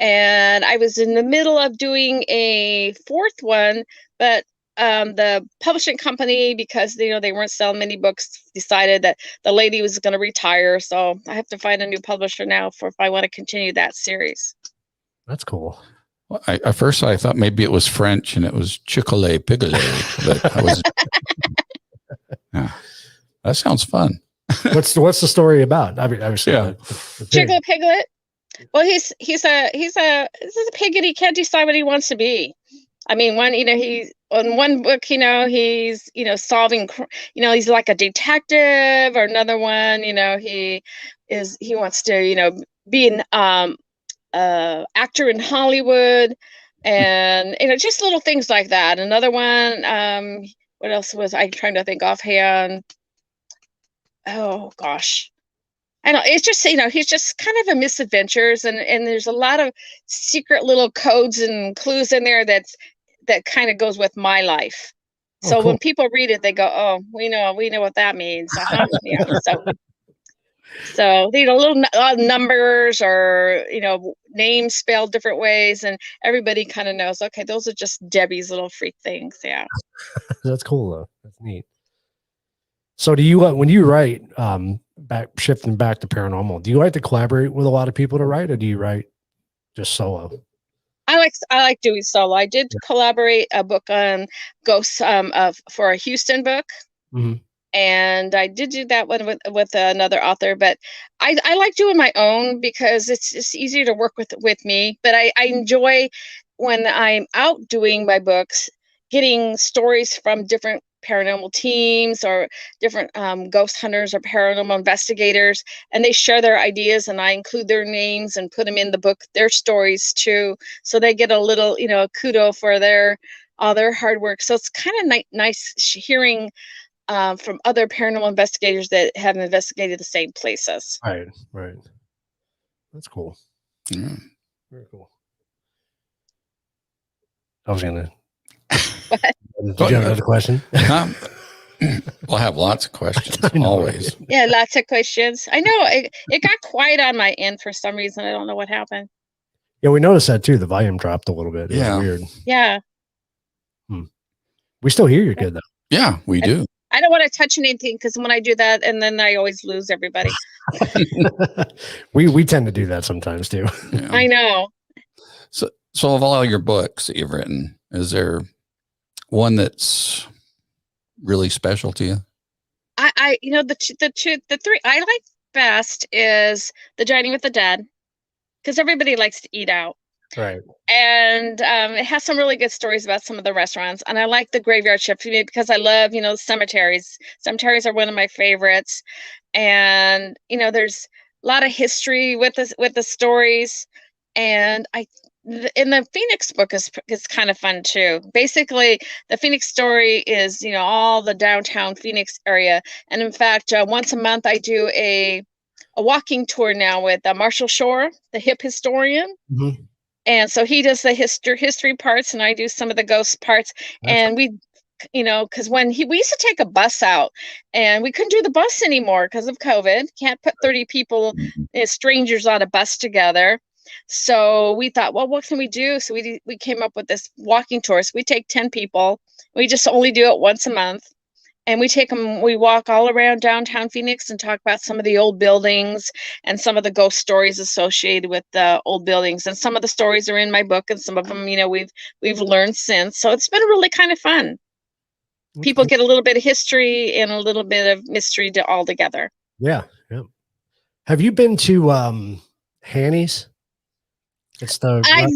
Speaker 3: and I was in the middle of doing a 4th one, but the publishing company, because they weren't selling many books, decided that the lady was going to retire. So I have to find a new publisher now if I want to continue that series.
Speaker 1: That's cool.
Speaker 2: Well, at first I thought maybe it was French and it was Chicklet Piglet, but I was. Yeah, that sounds fun.
Speaker 1: What's the story about? I mean, obviously,
Speaker 2: yeah.
Speaker 3: Chicklet Piglet. Well, he's a pig, and he can't decide what he wants to be. I mean, he's on one book, he's solving, he's like a detective, or another one, he wants to be an actor in Hollywood, and just little things like that. Another one, what else was I trying to think offhand? Oh gosh. I know, it's just, he's just kind of a misadventures, and there's a lot of secret little codes and clues in there that kind of goes with my life. So
Speaker 1: cool.
Speaker 3: when people read it, they go, "Oh, we know what that means." Yeah. So little numbers, or names spelled different ways, and everybody kind of knows. Okay, those are just Debbie's little freak things. Yeah.
Speaker 1: That's cool though. That's neat. So do you, when you write, shifting back to paranormal, do you like to collaborate with a lot of people to write, or do you write just solo?
Speaker 3: I like doing solo. I did collaborate a book on ghosts for a Houston book.
Speaker 1: Mm-hmm.
Speaker 3: And I did do that one with another author, but I like doing my own because it's just easier to work with me. But I enjoy when I'm out doing my books, getting stories from different paranormal teams or different ghost hunters or paranormal investigators, and they share their ideas, and I include their names and put them in the book, their stories too, so they get a little kudo for all their hard work. So it's kind of nice hearing from other paranormal investigators that have investigated the same places.
Speaker 1: Right. That's cool.
Speaker 2: Yeah.
Speaker 1: Very cool. I was gonna.
Speaker 3: What?
Speaker 1: Did you have another question?
Speaker 2: We'll have lots of questions, always.
Speaker 3: Yeah, lots of questions. I know it got quiet on my end for some reason. I don't know what happened.
Speaker 1: Yeah, we noticed that too. The volume dropped a little bit. It was weird.
Speaker 3: Yeah.
Speaker 1: We still hear you good though.
Speaker 2: Yeah, we do.
Speaker 3: I don't want to touch anything, because when I do that, and then I always lose everybody.
Speaker 1: we tend to do that sometimes too.
Speaker 2: Yeah.
Speaker 3: I know.
Speaker 2: So of all your books that you've written, is there one that's really special to you?
Speaker 3: The 3 I like best is The Dining with the Dead, because everybody likes to eat out.
Speaker 1: Right.
Speaker 3: And it has some really good stories about some of the restaurants. And I like The Graveyard Shift because I love, cemeteries. Cemeteries are one of my favorites. And, there's a lot of history with the stories. And in the Phoenix book is kind of fun too. Basically, the Phoenix story is, all the downtown Phoenix area. And in fact, once a month I do a walking tour now with Marshall Shore, the hip historian.
Speaker 1: Mm-hmm.
Speaker 3: And so he does the history parts, and I do some of the ghost parts. And we, because when we used to take a bus out, and we couldn't do the bus anymore because of COVID. Can't put 30 people, strangers, on a bus together. So we thought, well, what can we do? So we came up with this walking tour. So we take 10 people. We just only do it once a month. and we walk all around downtown Phoenix and talk about some of the old buildings and some of the ghost stories associated with the old buildings. And some of the stories are in my book, and some of them, we've learned since. So it's been really kind of fun. People get a little bit of history and a little bit of mystery all together.
Speaker 1: Yeah. Have you been to Hanny's? It's
Speaker 3: I've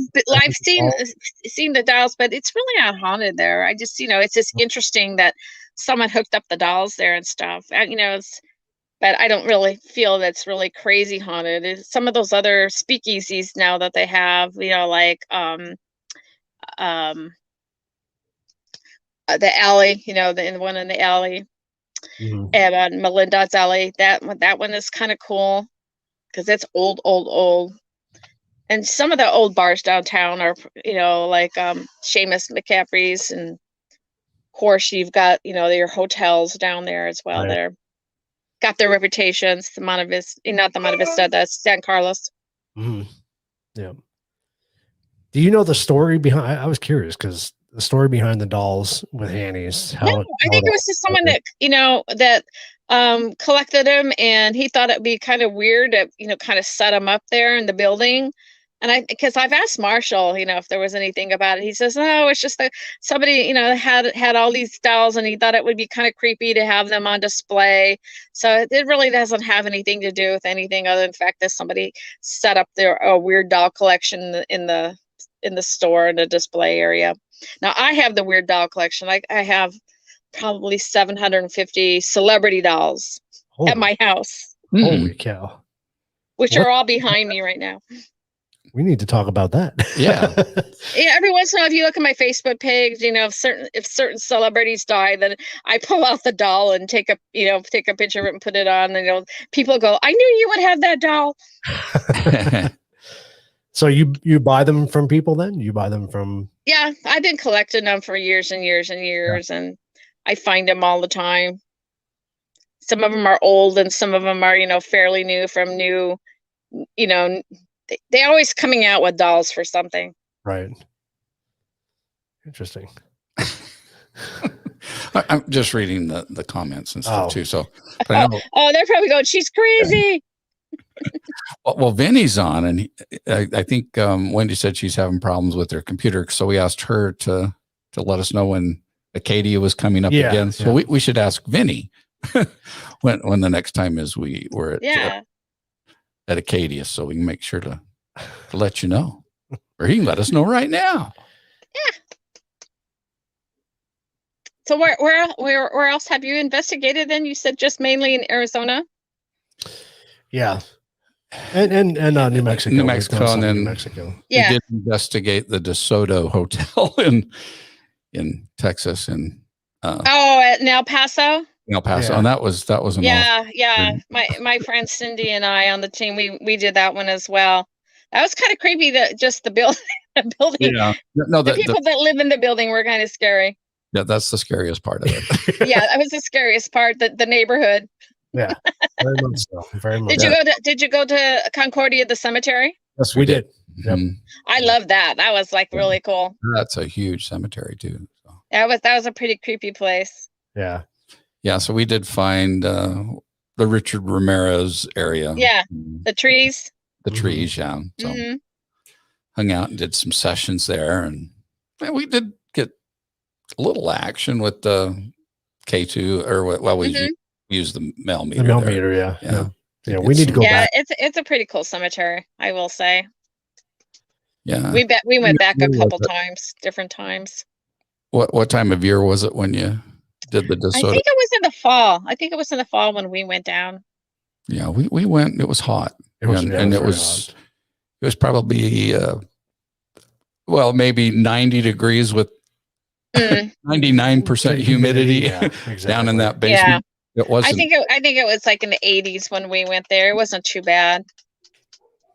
Speaker 3: seen the dolls, but it's really not haunted there. I just, it's just interesting that someone hooked up the dolls there and stuff. But I don't really feel that's really crazy haunted. Some of those other speakeasies now that they have, like the alley, the one in the alley, and Melinda's alley. That one is kind of cool because it's old. And some of the old bars downtown are, like Seamus McCaffrey's, and of course you've got, your hotels down there as well. Right. That are got their reputations. The Monte Vista, not the Monte Vista, the San Carlos.
Speaker 1: Mm-hmm. Yeah. Do you know the story behind? I was curious because the story behind the dolls with Hanny's.
Speaker 3: I think it was just someone that collected them, and he thought it'd be kind of weird to kind of set them up there in the building. And because I've asked Marshall, if there was anything about it. He says, no, it's just that somebody, had all these dolls, and he thought it would be kind of creepy to have them on display. So it really doesn't have anything to do with anything other than the fact that somebody set up a weird doll collection in the store, in the display area. Now I have the weird doll collection. I have probably 750 celebrity dolls at my house.
Speaker 1: Holy cow.
Speaker 3: Which are all behind me right now.
Speaker 1: We need to talk about that.
Speaker 2: Yeah.
Speaker 3: Yeah. Every once in a while, if you look at my Facebook page, if certain celebrities die, then I pull out the doll and take a picture of it and put it on. And people go, I knew you would have that doll.
Speaker 1: So you buy them from people then? You buy them from?
Speaker 3: Yeah, I've been collecting them for years and years and years, and I find them all the time. Some of them are old, and some of them are fairly new from new. They always coming out with dolls for something.
Speaker 1: Right. Interesting.
Speaker 2: I'm just reading the comments and stuff too. So,
Speaker 3: they're probably going, she's crazy.
Speaker 2: Well, Vinny's on, and I think Wendy said she's having problems with her computer. So we asked her to let us know when Acadia was coming up again. So we should ask Vinny when the next time is we're at Acadia, so we can make sure to let you know, or he can let us know right now.
Speaker 3: Yeah. So where else have you investigated? Then you said just mainly in Arizona.
Speaker 1: Yeah. And New Mexico.
Speaker 2: New Mexico, and then
Speaker 1: New Mexico.
Speaker 3: Yeah.
Speaker 2: We did investigate the DeSoto Hotel in Texas, and
Speaker 3: at El Paso.
Speaker 2: Yeah. And that was an
Speaker 3: yeah. My friend Cindy and I on the team, we did that one as well. That was kind of creepy. That just the building.
Speaker 2: Yeah. No,
Speaker 3: the people that live in the building were kind of scary.
Speaker 2: Yeah, that's the scariest part of it.
Speaker 3: Yeah, that was the scariest part. The neighborhood.
Speaker 1: Yeah, very much so. Very much.
Speaker 3: Did you go to Concordia, the cemetery?
Speaker 1: Yes, we did. Yep.
Speaker 3: I love that. That was really cool.
Speaker 2: That's a huge cemetery too. So.
Speaker 3: That was a pretty creepy place.
Speaker 1: Yeah.
Speaker 2: Yeah. So we did find the Richard Ramirez area.
Speaker 3: Yeah. The trees.
Speaker 2: The trees. Yeah. So hung out and did some sessions there, and we did get a little action with the K2 or we use the mail meter.
Speaker 1: The mail meter, yeah. We need to go back.
Speaker 3: Yeah, it's a pretty cool cemetery, I will say.
Speaker 2: Yeah,
Speaker 3: we went back a couple times, different times.
Speaker 2: What time of year was it when you did the DeSoto?
Speaker 3: I think it was in the fall. I think it was in the fall when we went down.
Speaker 2: Yeah, we went. It was hot, it was probably maybe 90 degrees with 99% humidity down in that basement.
Speaker 3: Yeah.
Speaker 2: It wasn't.
Speaker 3: I think it was like in the 80s when we went there. It wasn't too bad.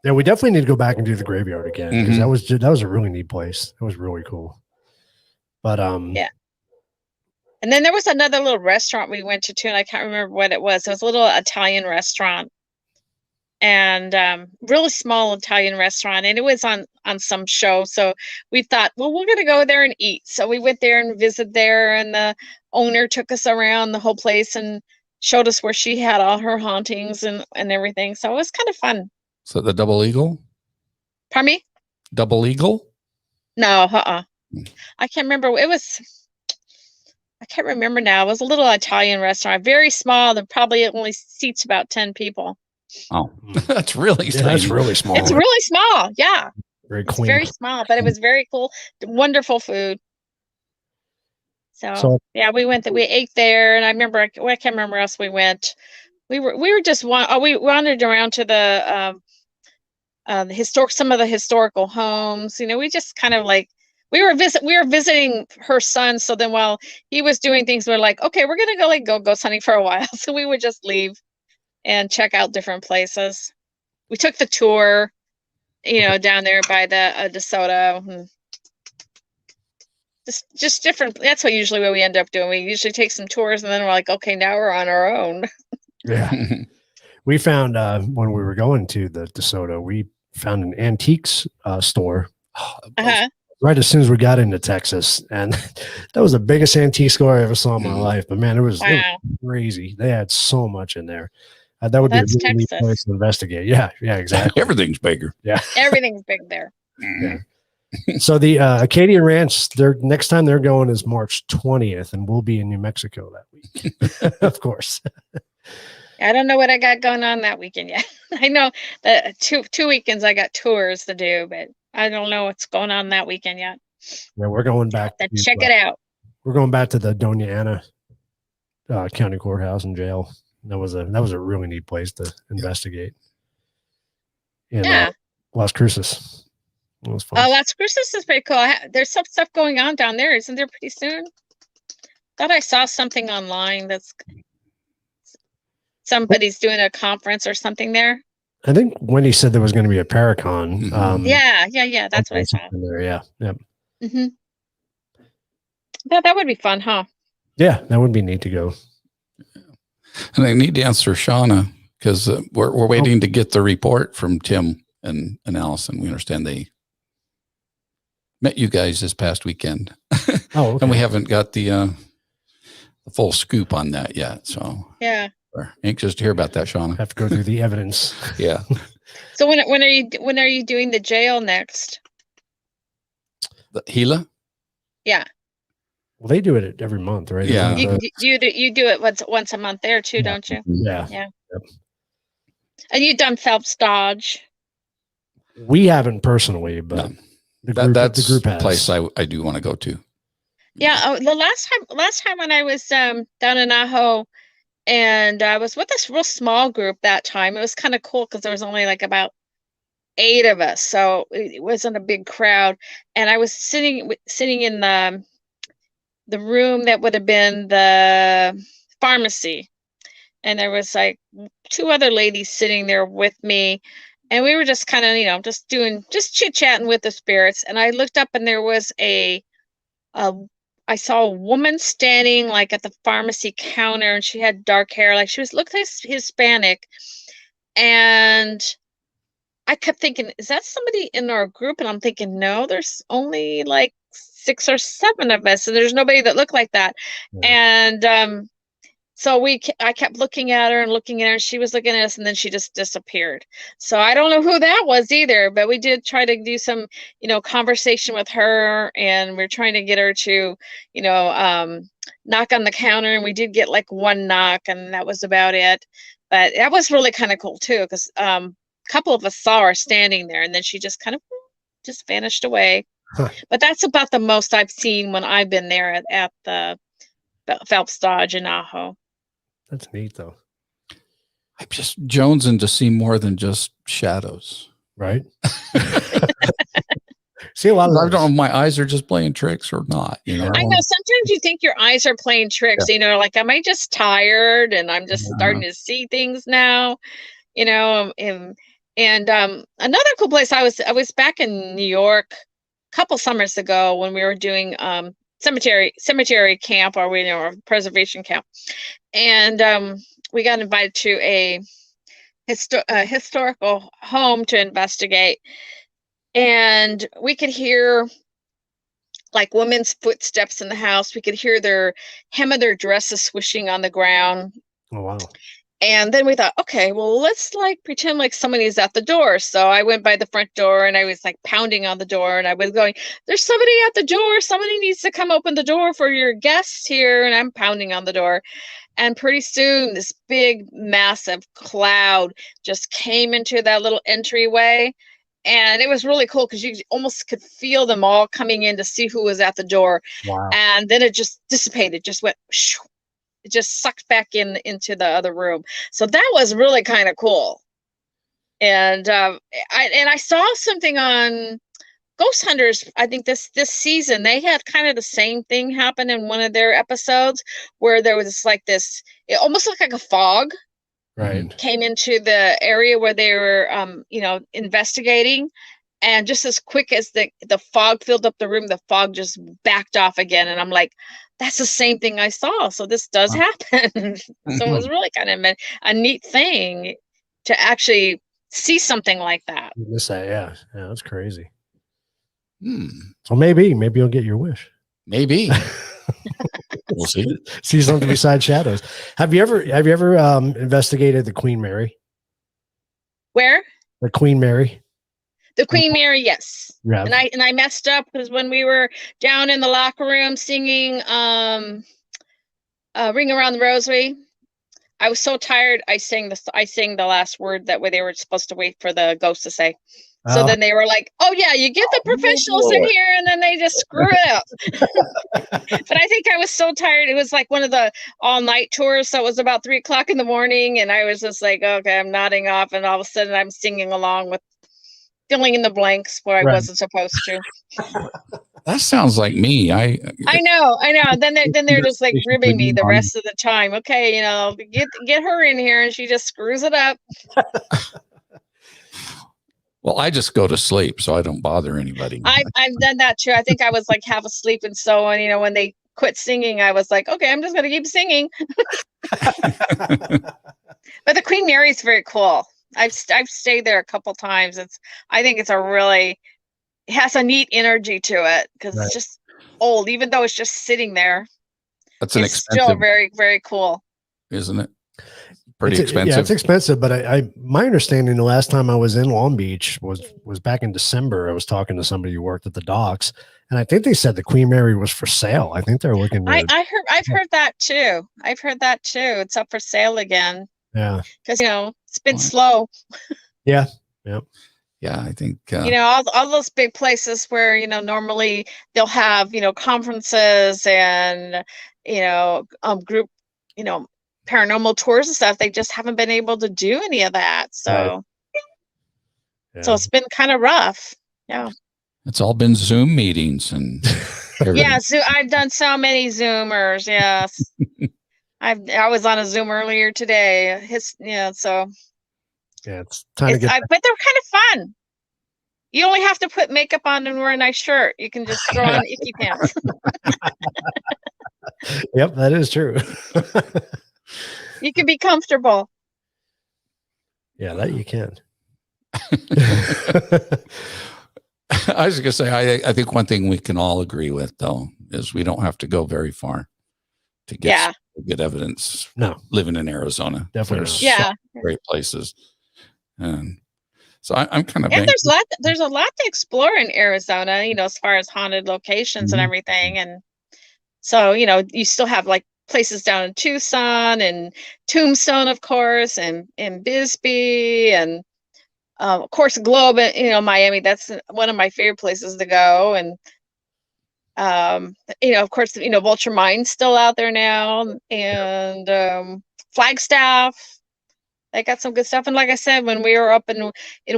Speaker 1: Yeah, we definitely need to go back and do the graveyard again, because that was a really neat place. It was really cool. But
Speaker 3: yeah. And then there was another little restaurant we went to too, and I can't remember what it was. It was a little Italian restaurant. and really small Italian restaurant, and it was on some show. So we thought, well, we're gonna go there and eat. So we went there and visited there, and the owner took us around the whole place and showed us where she had all her hauntings and everything. So it was kind of fun.
Speaker 2: So the Double Eagle?
Speaker 3: Pardon me?
Speaker 2: Double Eagle?
Speaker 3: No, I can't remember. I can't remember now. It was a little Italian restaurant, very small, and probably it only seats about 10 people.
Speaker 2: Oh, that's really
Speaker 1: Yeah, that's
Speaker 2: tiny.
Speaker 1: really small.
Speaker 3: It's really small. Yeah.
Speaker 1: Very
Speaker 3: It's
Speaker 1: quaint.
Speaker 3: very small, but it was very cool. Wonderful food. So yeah, we ate there, and I remember, I can't remember where else we went. We were just we wandered around to the some of the historical homes. You know, we just kind of like, we were visiting her son. So then while he was doing things, we're like, okay, we're gonna go go ghost hunting for a while. So we would just leave and check out different places. We took the tour, you know, down there by the DeSoto. Just different. That's what we end up doing. We usually take some tours, and then we're like, okay, now we're on our own.
Speaker 1: Yeah. We found when we were going to the DeSoto, we found an antiques store right as soon as we got into Texas, and that was the biggest antique store I ever saw in my life. But man, it was crazy. They had so much in there. That would be a really neat place to investigate. Yeah, exactly.
Speaker 2: Everything's bigger.
Speaker 1: Yeah,
Speaker 3: everything's big there.
Speaker 1: Yeah. So the Acadia Ranch, next time they're going is March 20th, and we'll be in New Mexico that week. Of course.
Speaker 3: I don't know what I got going on that weekend yet. I know that two weekends I got tours to do, but I don't know what's going on that weekend yet.
Speaker 1: Yeah, we're going back
Speaker 3: to check it out.
Speaker 1: We're going back to the Doña Ana County Courthouse and jail. That was a really neat place to investigate. In Las Cruces. It was fun.
Speaker 3: Las Cruces is pretty cool. There's some stuff going on down there, isn't there? Pretty soon. Thought I saw something online that's somebody's doing a conference or something there.
Speaker 1: I think Wendy said there was going to be a Paracon.
Speaker 3: Yeah. That's what I saw.
Speaker 1: There, yeah.
Speaker 3: Mm-hmm. Yeah, that would be fun, huh?
Speaker 1: Yeah, that would be neat to go.
Speaker 2: And I need to answer Shauna because we're waiting to get the report from Tim and Allison. We understand they met you guys this past weekend.
Speaker 1: Oh, okay.
Speaker 2: And we haven't got the full scoop on that yet. So
Speaker 3: yeah,
Speaker 2: we're anxious to hear about that, Shauna.
Speaker 1: Have to go through the evidence.
Speaker 2: Yeah.
Speaker 3: So when are you doing the jail next?
Speaker 2: The Gila?
Speaker 3: Yeah.
Speaker 1: Well, they do it every month, right?
Speaker 3: Yeah. You do it once a month there too, don't you?
Speaker 1: Yeah.
Speaker 3: Yeah. Yep. And you've done Phelps Dodge.
Speaker 1: We haven't personally, but
Speaker 2: that's
Speaker 1: the group has.
Speaker 2: A place I do want to go to.
Speaker 3: Yeah. The last time when I was down in Ajo, and I was with this real small group that time. It was kind of cool because there was only like about 8 of us, so it wasn't a big crowd. And I was sitting in the room that would have been the pharmacy, and there was like 2 other ladies sitting there with me, and we were just kind of just chit-chatting with the spirits. And I looked up, and there was I saw a woman standing like at the pharmacy counter, and she had dark hair, like she looked like Hispanic. And I kept thinking, is that somebody in our group? And I'm thinking, no, there's only like 6 or 7 of us, and there's nobody that looked like that. Yeah. And so I kept looking at her, and she was looking at us, and then she just disappeared. So I don't know who that was either, but we did try to do some, conversation with her, and we're trying to get her to, knock on the counter, and we did get like 1 knock, and that was about it. But that was really kind of cool too, because a couple of us saw her standing there, and then she just kind of just vanished away. Huh. But that's about the most I've seen when I've been there at the Phelps Dodge in Ajo.
Speaker 1: That's neat, though.
Speaker 2: I'm just jonesing to see more than just shadows.
Speaker 1: Right. See a lot of.
Speaker 2: I don't know if my eyes are just playing tricks or not.
Speaker 3: I know sometimes you think your eyes are playing tricks. Yeah. Like, am I just tired and I'm just starting to see things now? And another cool place. I was back in New York a couple summers ago when we were doing cemetery camp, or preservation camp, and we got invited to historical home to investigate, and we could hear like women's footsteps in the house. We could hear their hem of their dresses swishing on the ground.
Speaker 1: Oh, wow.
Speaker 3: And then we thought, okay, well, let's like pretend like somebody's at the door. So I went by the front door and I was like pounding on the door, and I was going, there's somebody at the door. Somebody needs to come open the door for your guests here. And I'm pounding on the door. And pretty soon this big, massive cloud just came into that little entryway. And it was really cool because you almost could feel them all coming in to see who was at the door.
Speaker 1: Wow.
Speaker 3: And then it just dissipated, just went shoo. It just sucked back into the other room. So that was really kind of cool. And I saw something on Ghost Hunters. I think this season they had kind of the same thing happen in one of their episodes, where there was this it almost looked like a fog came into the area where they were investigating, and just as quick as the fog filled up the room, the fog just backed off again. And I'm like, that's the same thing I saw. So this does happen. So it was really kind of a neat thing to actually see something like that.
Speaker 1: Yeah, that's crazy. So maybe you'll get your wish.
Speaker 2: Maybe. We'll see.
Speaker 1: See something besides shadows. Have you ever investigated the Queen Mary?
Speaker 3: Where?
Speaker 1: The Queen Mary.
Speaker 3: The Queen Mary, yes.
Speaker 1: Yeah.
Speaker 3: And I messed up because when we were down in the locker room singing Ring Around the Rosary, I was so tired. I sang the last word that way they were supposed to wait for the ghost to say. So then they were like, oh yeah, you get the professionals in here, and then they just screw it up. But I think I was so tired. It was like one of the all-night tours, so it was about 3:00 in the morning, and I was just like, okay, I'm nodding off, and all of a sudden I'm singing along with filling in the blanks where I wasn't supposed to.
Speaker 2: That sounds like me. I
Speaker 3: know. Then they're just like ribbing me the rest of the time. Okay, get her in here, and she just screws it up.
Speaker 2: Well, I just go to sleep, so I don't bother anybody.
Speaker 3: I've done that too. I think I was like half asleep, and so on. When they quit singing, I was like, okay, I'm just gonna keep singing. But the Queen Mary is very cool. I've stayed there a couple times. I think it has a neat energy to it because it's just old, even though it's just sitting there.
Speaker 2: It's
Speaker 3: still very, very cool,
Speaker 2: isn't it? Pretty expensive.
Speaker 1: Yeah, it's expensive. But my understanding, the last time I was in Long Beach was back in December. I was talking to somebody who worked at the docks, and I think they said the Queen Mary was for sale. I think they're looking.
Speaker 3: I've heard that too. It's up for sale again.
Speaker 1: Yeah,
Speaker 3: because it's been slow.
Speaker 1: Yeah.
Speaker 2: I think
Speaker 3: all those big places where normally they'll have conferences and group paranormal tours and stuff. They just haven't been able to do any of that. So so it's been kind of rough. Yeah, it's
Speaker 2: all been Zoom meetings and
Speaker 3: yeah. So I've done so many Zoomers. Yes. I was on a Zoom earlier today. So
Speaker 1: it's time to get.
Speaker 3: But they're kind of fun. You only have to put makeup on and wear a nice shirt. You can just throw on icky pants.
Speaker 1: Yep, that is true.
Speaker 3: You can be comfortable.
Speaker 1: Yeah, that you can.
Speaker 2: I was going to say, I think one thing we can all agree with, though, is we don't have to go very far to get good evidence.
Speaker 1: No,
Speaker 2: living in Arizona,
Speaker 1: definitely.
Speaker 2: There's great places, and so I'm kind of.
Speaker 3: And there's a lot to explore in Arizona. As far as haunted locations and everything, and so you still have like places down in Tucson and Tombstone, of course, and Bisbee, and of course Globe. Miami. That's one of my favorite places to go, and of course, Vulture Mine's still out there now, and Flagstaff. They got some good stuff. And like I said, when we were up in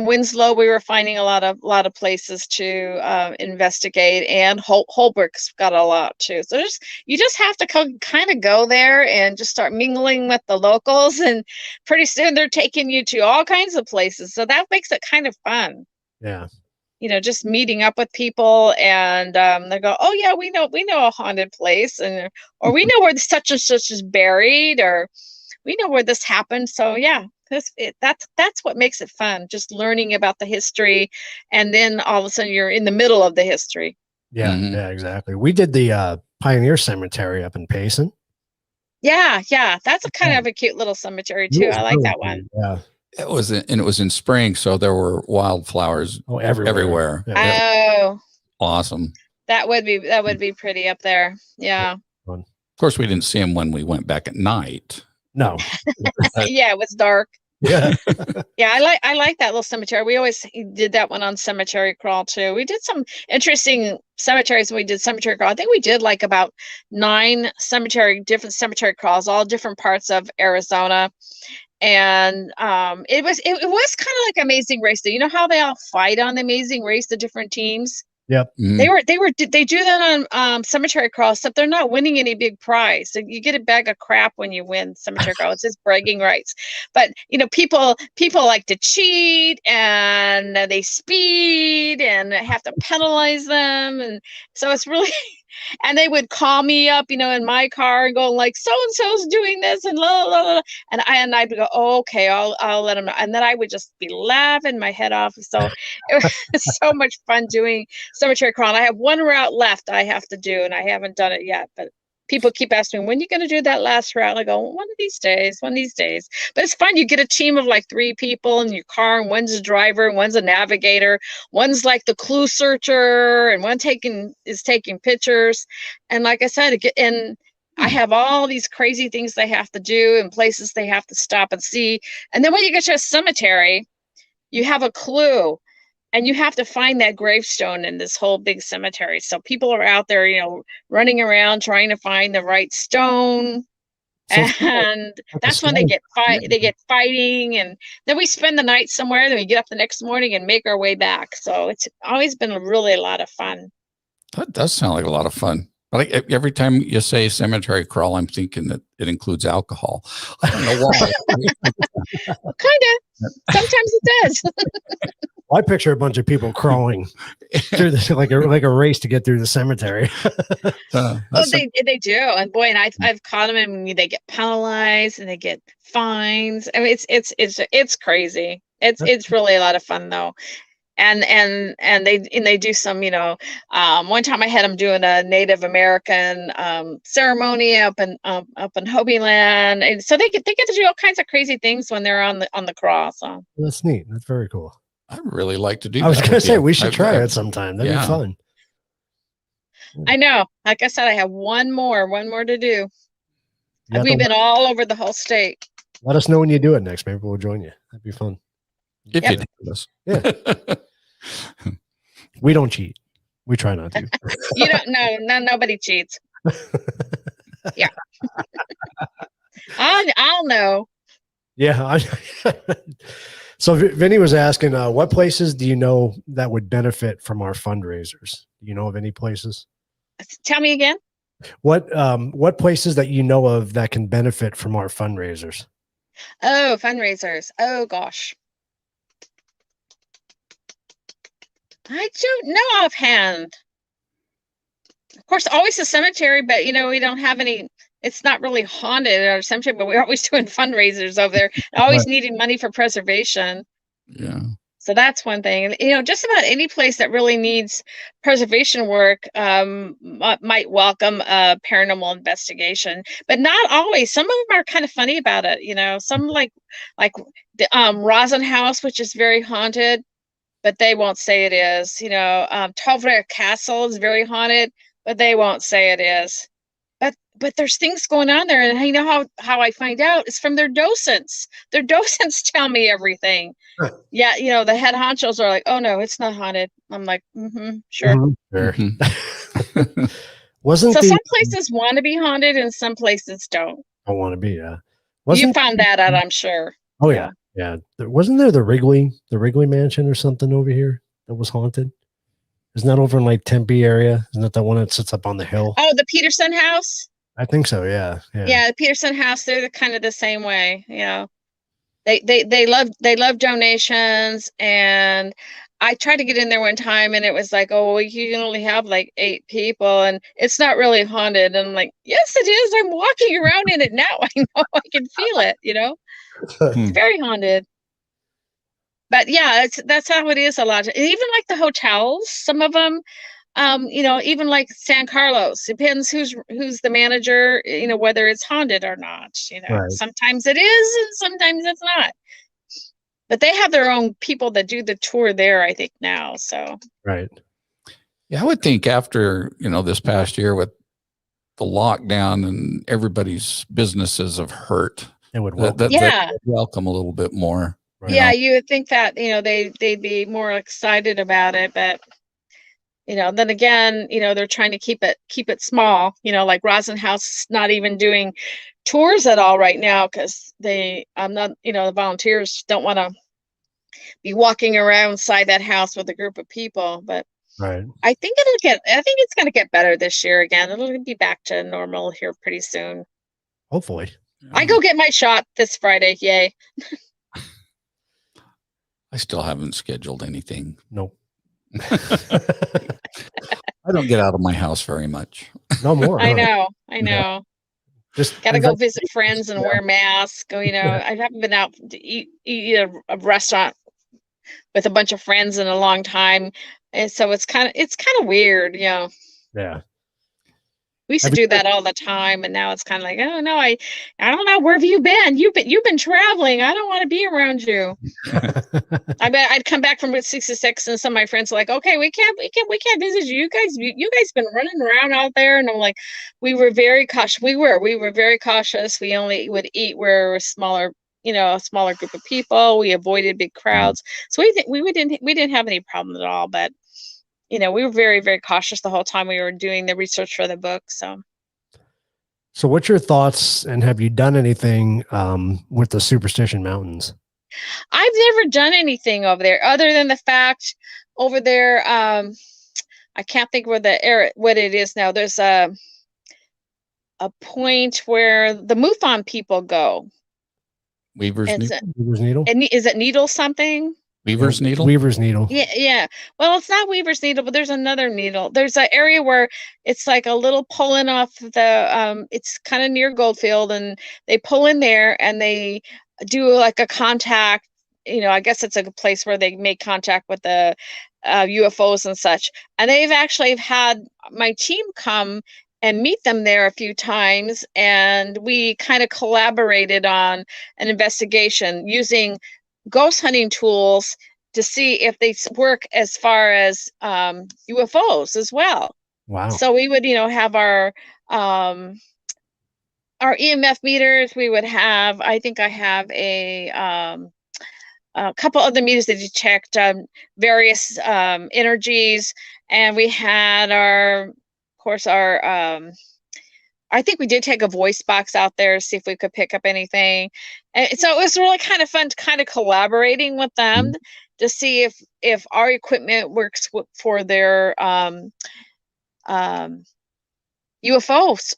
Speaker 3: Winslow, we were finding a lot of places to investigate, and Holbrook's got a lot too. So you just have to kind of go there and just start mingling with the locals, and pretty soon they're taking you to all kinds of places. So that makes it kind of fun.
Speaker 1: Yeah.
Speaker 3: Just meeting up with people, and they go, oh yeah, we know a haunted place, or we know where such and such is buried, or we know where this happened. So yeah, that's what makes it fun, just learning about the history, and then all of a sudden you're in the middle of the history.
Speaker 1: Yeah, yeah, exactly. We did the Pioneer Cemetery up in Payson.
Speaker 3: Yeah, that's a kind of a cute little cemetery too. I like that one.
Speaker 1: Yeah.
Speaker 2: It was in spring, so there were wildflowers everywhere.
Speaker 3: Yeah. Oh,
Speaker 2: awesome.
Speaker 3: That would be pretty up there. Yeah.
Speaker 2: Of course, we didn't see them when we went back at night.
Speaker 1: No.
Speaker 3: Yeah, it was dark.
Speaker 1: Yeah.
Speaker 3: Yeah, I like that little cemetery. We always did that one on Cemetery Crawl too. We did some interesting cemeteries when we did Cemetery Crawl. I think we did like about 9 different cemetery crawls, all different parts of Arizona. And it was kind of like Amazing Race. You know how they all fight on the Amazing Race, the different teams?
Speaker 1: Yep.
Speaker 3: They do that on Cemetery Crawl, except they're not winning any big prize. So you get a bag of crap when you win Cemetery Crawl. It's just bragging rights. But people like to cheat, and they speed and have to penalize them, and so it's really. And they would call me up, in my car and go like, so and so's doing this and la la la, and I'd go, oh, okay, I'll let them know, and then I would just be laughing my head off. So it was so much fun doing Cemetery Crawl. I have one route left I have to do, and I haven't done it yet. But people keep asking me, when are you going to do that last route? I go, one of these days. But it's fun. You get a team of like 3 people in your car, and one's a driver, and one's a navigator, one's like the clue searcher, and one is taking pictures. And like I said, I have all these crazy things they have to do and places they have to stop and see. And then when you get to a cemetery, you have a clue. And you have to find that gravestone in this whole big cemetery. So people are out there, running around trying to find the right stone. And that's when they get fighting. And then we spend the night somewhere. Then we get up the next morning and make our way back. So it's always been really a lot of fun.
Speaker 2: That does sound like a lot of fun. Like every time you say Cemetery Crawl, I'm thinking that it includes alcohol. I don't know why.
Speaker 3: Kind of. Sometimes it does.
Speaker 1: Well, I picture a bunch of people crawling through this like a race to get through the cemetery.
Speaker 3: They do, and boy, and I've caught them, and they get penalized and they get fines. I mean, it's crazy. It's really a lot of fun though. And they do some, one time I had them doing a Native American ceremony up in Hobie Land, and so they get to do all kinds of crazy things when they're on the crawl. So
Speaker 1: that's neat. That's very cool.
Speaker 2: I'd really like to do that.
Speaker 1: I was going to say, we should try it sometime. That'd be fun.
Speaker 3: I know. Like I said, I have one more to do. We've been all over the whole state.
Speaker 1: Let us know when you do it next. Maybe we'll join you. That'd be fun.
Speaker 2: If you do this.
Speaker 1: Yeah. We don't cheat. We try not to.
Speaker 3: You don't know. Nobody cheats. Yeah. I'll know.
Speaker 1: Yeah. So Vinny was asking, what places do you know that would benefit from our fundraisers? Do you know of any places?
Speaker 3: Tell me again.
Speaker 1: What places that you know of that can benefit from our fundraisers?
Speaker 3: Oh, fundraisers. Oh gosh. I don't know offhand. Of course, always the cemetery, but we don't have any. It's not really haunted at our cemetery, but we're always doing fundraisers over there, always needing money for preservation.
Speaker 2: Yeah.
Speaker 3: So that's one thing. And, just about any place that really needs preservation work might welcome a paranormal investigation, but not always. Some of them are kind of funny about it. Some like the Rosin House, which is very haunted, but they won't say it is. Tovre Castle is very haunted, but they won't say it is. But there's things going on there, and how I find out is from their docents. Their docents tell me everything. Huh. Yeah, the head honchos are like, "Oh no, it's not haunted." I'm like, sure.
Speaker 1: Mm-hmm.
Speaker 3: Some places want to be haunted, and some places don't.
Speaker 1: I want to be. Yeah.
Speaker 3: You found that out, I'm sure.
Speaker 1: Oh yeah. Wasn't there the Wrigley Mansion or something over here that was haunted? Isn't that over in like Tempe area? Isn't that the one that sits up on the hill?
Speaker 3: Oh, the Peterson House.
Speaker 1: I think so. Yeah.
Speaker 3: Yeah, the Peterson House. They're kind of the same way. They love donations, and I tried to get in there one time and it was like, oh, well, you can only have like 8 people and it's not really haunted. And I'm like, yes, it is. I'm walking around in it now. I know, I can feel it, It's very haunted. But yeah, that's how it is a lot. Even like the hotels, some of them, even like San Carlos, depends who's the manager, whether it's haunted or not,
Speaker 1: Right.
Speaker 3: Sometimes it is and sometimes it's not. But they have their own people that do the tour there, I think now. So
Speaker 1: right.
Speaker 2: Yeah, I would think after, this past year with the lockdown and everybody's businesses have hurt,
Speaker 1: It would
Speaker 2: welcome a little bit more.
Speaker 1: Right.
Speaker 3: Yeah, you would think that, they'd be more excited about it, but then again, they're trying to keep it small, like Rosin House is not even doing tours at all right now because the volunteers don't want to be walking around inside that house with a group of people. But
Speaker 1: right.
Speaker 3: I think it's going to get better this year again. It'll be back to normal here pretty soon.
Speaker 1: Hopefully.
Speaker 3: I go get my shot this Friday. Yay.
Speaker 2: I still haven't scheduled anything.
Speaker 1: Nope.
Speaker 2: I don't get out of my house very much.
Speaker 1: No more.
Speaker 3: I know.
Speaker 1: Yeah. Just
Speaker 3: gotta go visit friends and wear masks. I haven't been out to eat at a restaurant with a bunch of friends in a long time, and so it's kind of weird.
Speaker 1: Yeah.
Speaker 3: We used to do that all the time, and now it's kind of like, oh no, I don't know, where have you been? You've been traveling. I don't want to be around you. I bet I'd come back from Route 66, and some of my friends were like, okay, we can't visit you. You guys been running around out there, and I'm like, we were very cautious. We were very cautious. We only would eat where a smaller group of people. We avoided big crowds, so we didn't have any problem at all, but. We were very, very cautious the whole time we were doing the research for the book. So
Speaker 1: what's your thoughts, and have you done anything with the Superstition Mountains?
Speaker 3: I've never done anything over there other than the fact over there. I can't think what it is now. There's a point where the MUFON people go.
Speaker 2: Weaver's
Speaker 1: Needle?
Speaker 3: And is it Needle something?
Speaker 2: Weaver's Needle?
Speaker 1: Weaver's Needle.
Speaker 3: Yeah. Well, it's not Weaver's Needle, but there's another needle. There's an area where it's like a little pulling off the, it's kind of near Goldfield, and they pull in there and they do like a contact. I guess it's a place where they make contact with the UFOs and such. And they've actually had my team come and meet them there a few times. And we kind of collaborated on an investigation using ghost hunting tools to see if they work as far as UFOs as well.
Speaker 1: Wow.
Speaker 3: So we would, have our EMF meters. We would have, I think I have a couple other meters that detect various energies. And we had I think we did take a voice box out there to see if we could pick up anything. And so it was really kind of fun, kind of collaborating with them to see if our equipment works for their UFO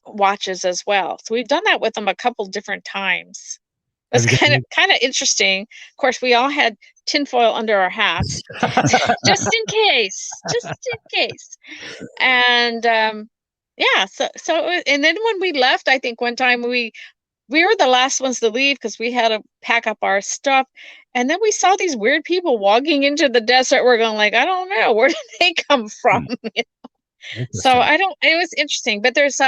Speaker 3: watches as well. So we've done that with them a couple different times. It's kind of interesting. Of course, we all had tinfoil under our hats, just in case. And yeah, so and then when we left, I think one time we were the last ones to leave because we had to pack up our stuff, and then we saw these weird people walking into the desert. We're going like, I don't know, where did they come from? So it was interesting, but there's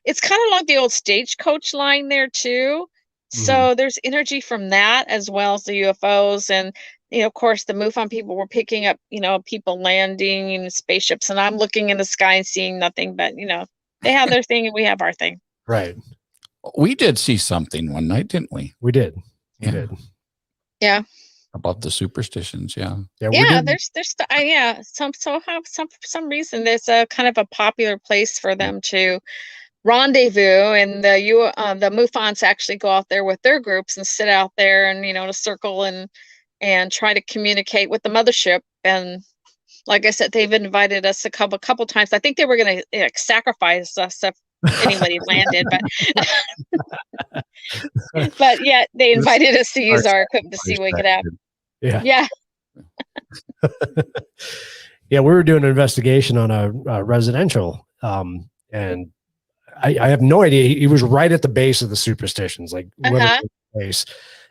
Speaker 3: it's kind of like the old stagecoach line there too. So there's energy from that as well as the UFOs, and of course the MUFON people were picking up people landing in spaceships, and I'm looking in the sky and seeing nothing, but they have their thing and we have our thing.
Speaker 1: Right.
Speaker 2: We did see something one night, didn't we?
Speaker 1: We did.
Speaker 3: Yeah.
Speaker 2: About the superstitions, yeah.
Speaker 3: There's for some reason there's a kind of a popular place for them to rendezvous, and the MUFONs actually go out there with their groups and sit out there and to circle and try to communicate with the mothership. And like I said, they've invited us a couple times. I think they were going to sacrifice us if anybody landed, but yeah, they invited us to use our equipment to see what we could have. Yeah.
Speaker 1: Yeah, we were doing an investigation on a residential, and I have no idea. He was right at the base of the superstitions, like literally at the base.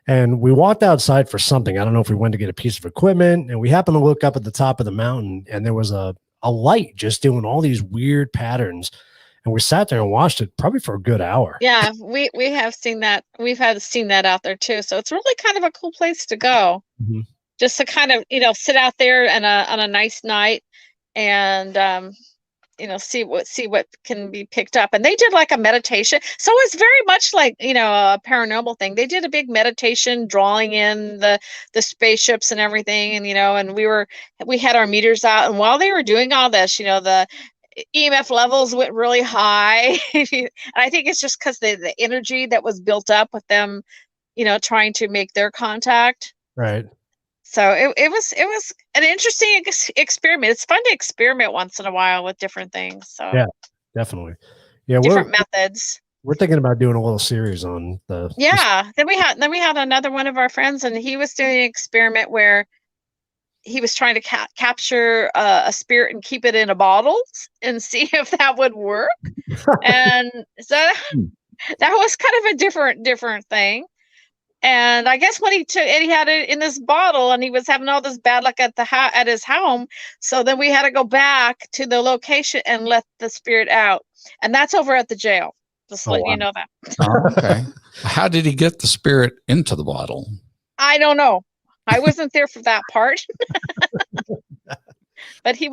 Speaker 1: And we walked outside for something. I don't know if we went to get a piece of equipment, and we happened to look up at the top of the mountain, and there was a light just doing all these weird patterns. And we sat there and watched it probably for a good hour.
Speaker 3: Yeah, we have seen that. We've seen that out there too. So it's really kind of a cool place to go. Mm-hmm. Just to kind of, sit out there on a nice night and see what can be picked up. And they did like a meditation. So it's very much like, a paranormal thing. They did a big meditation, drawing in the spaceships and everything. And, and we had our meters out. And while they were doing all this, the EMF levels went really high. And I think it's just because the energy that was built up with them, trying to make their contact.
Speaker 1: Right.
Speaker 3: So it was an interesting experiment. It's fun to experiment once in a while with different things. So
Speaker 1: yeah, definitely. Yeah,
Speaker 3: different methods.
Speaker 1: We're thinking about doing a little series on the.
Speaker 3: Yeah. Then we had another one of our friends, and he was doing an experiment where he was trying to capture a spirit and keep it in a bottle and see if that would work. And so that was kind of a different thing. And I guess when he had it in this bottle, and he was having all this bad luck at his home. So then we had to go back to the location and let the spirit out. And that's over at the jail. Just letting you know that.
Speaker 2: Oh, okay. How did he get the spirit into the bottle?
Speaker 3: I don't know. I wasn't there for that part. But he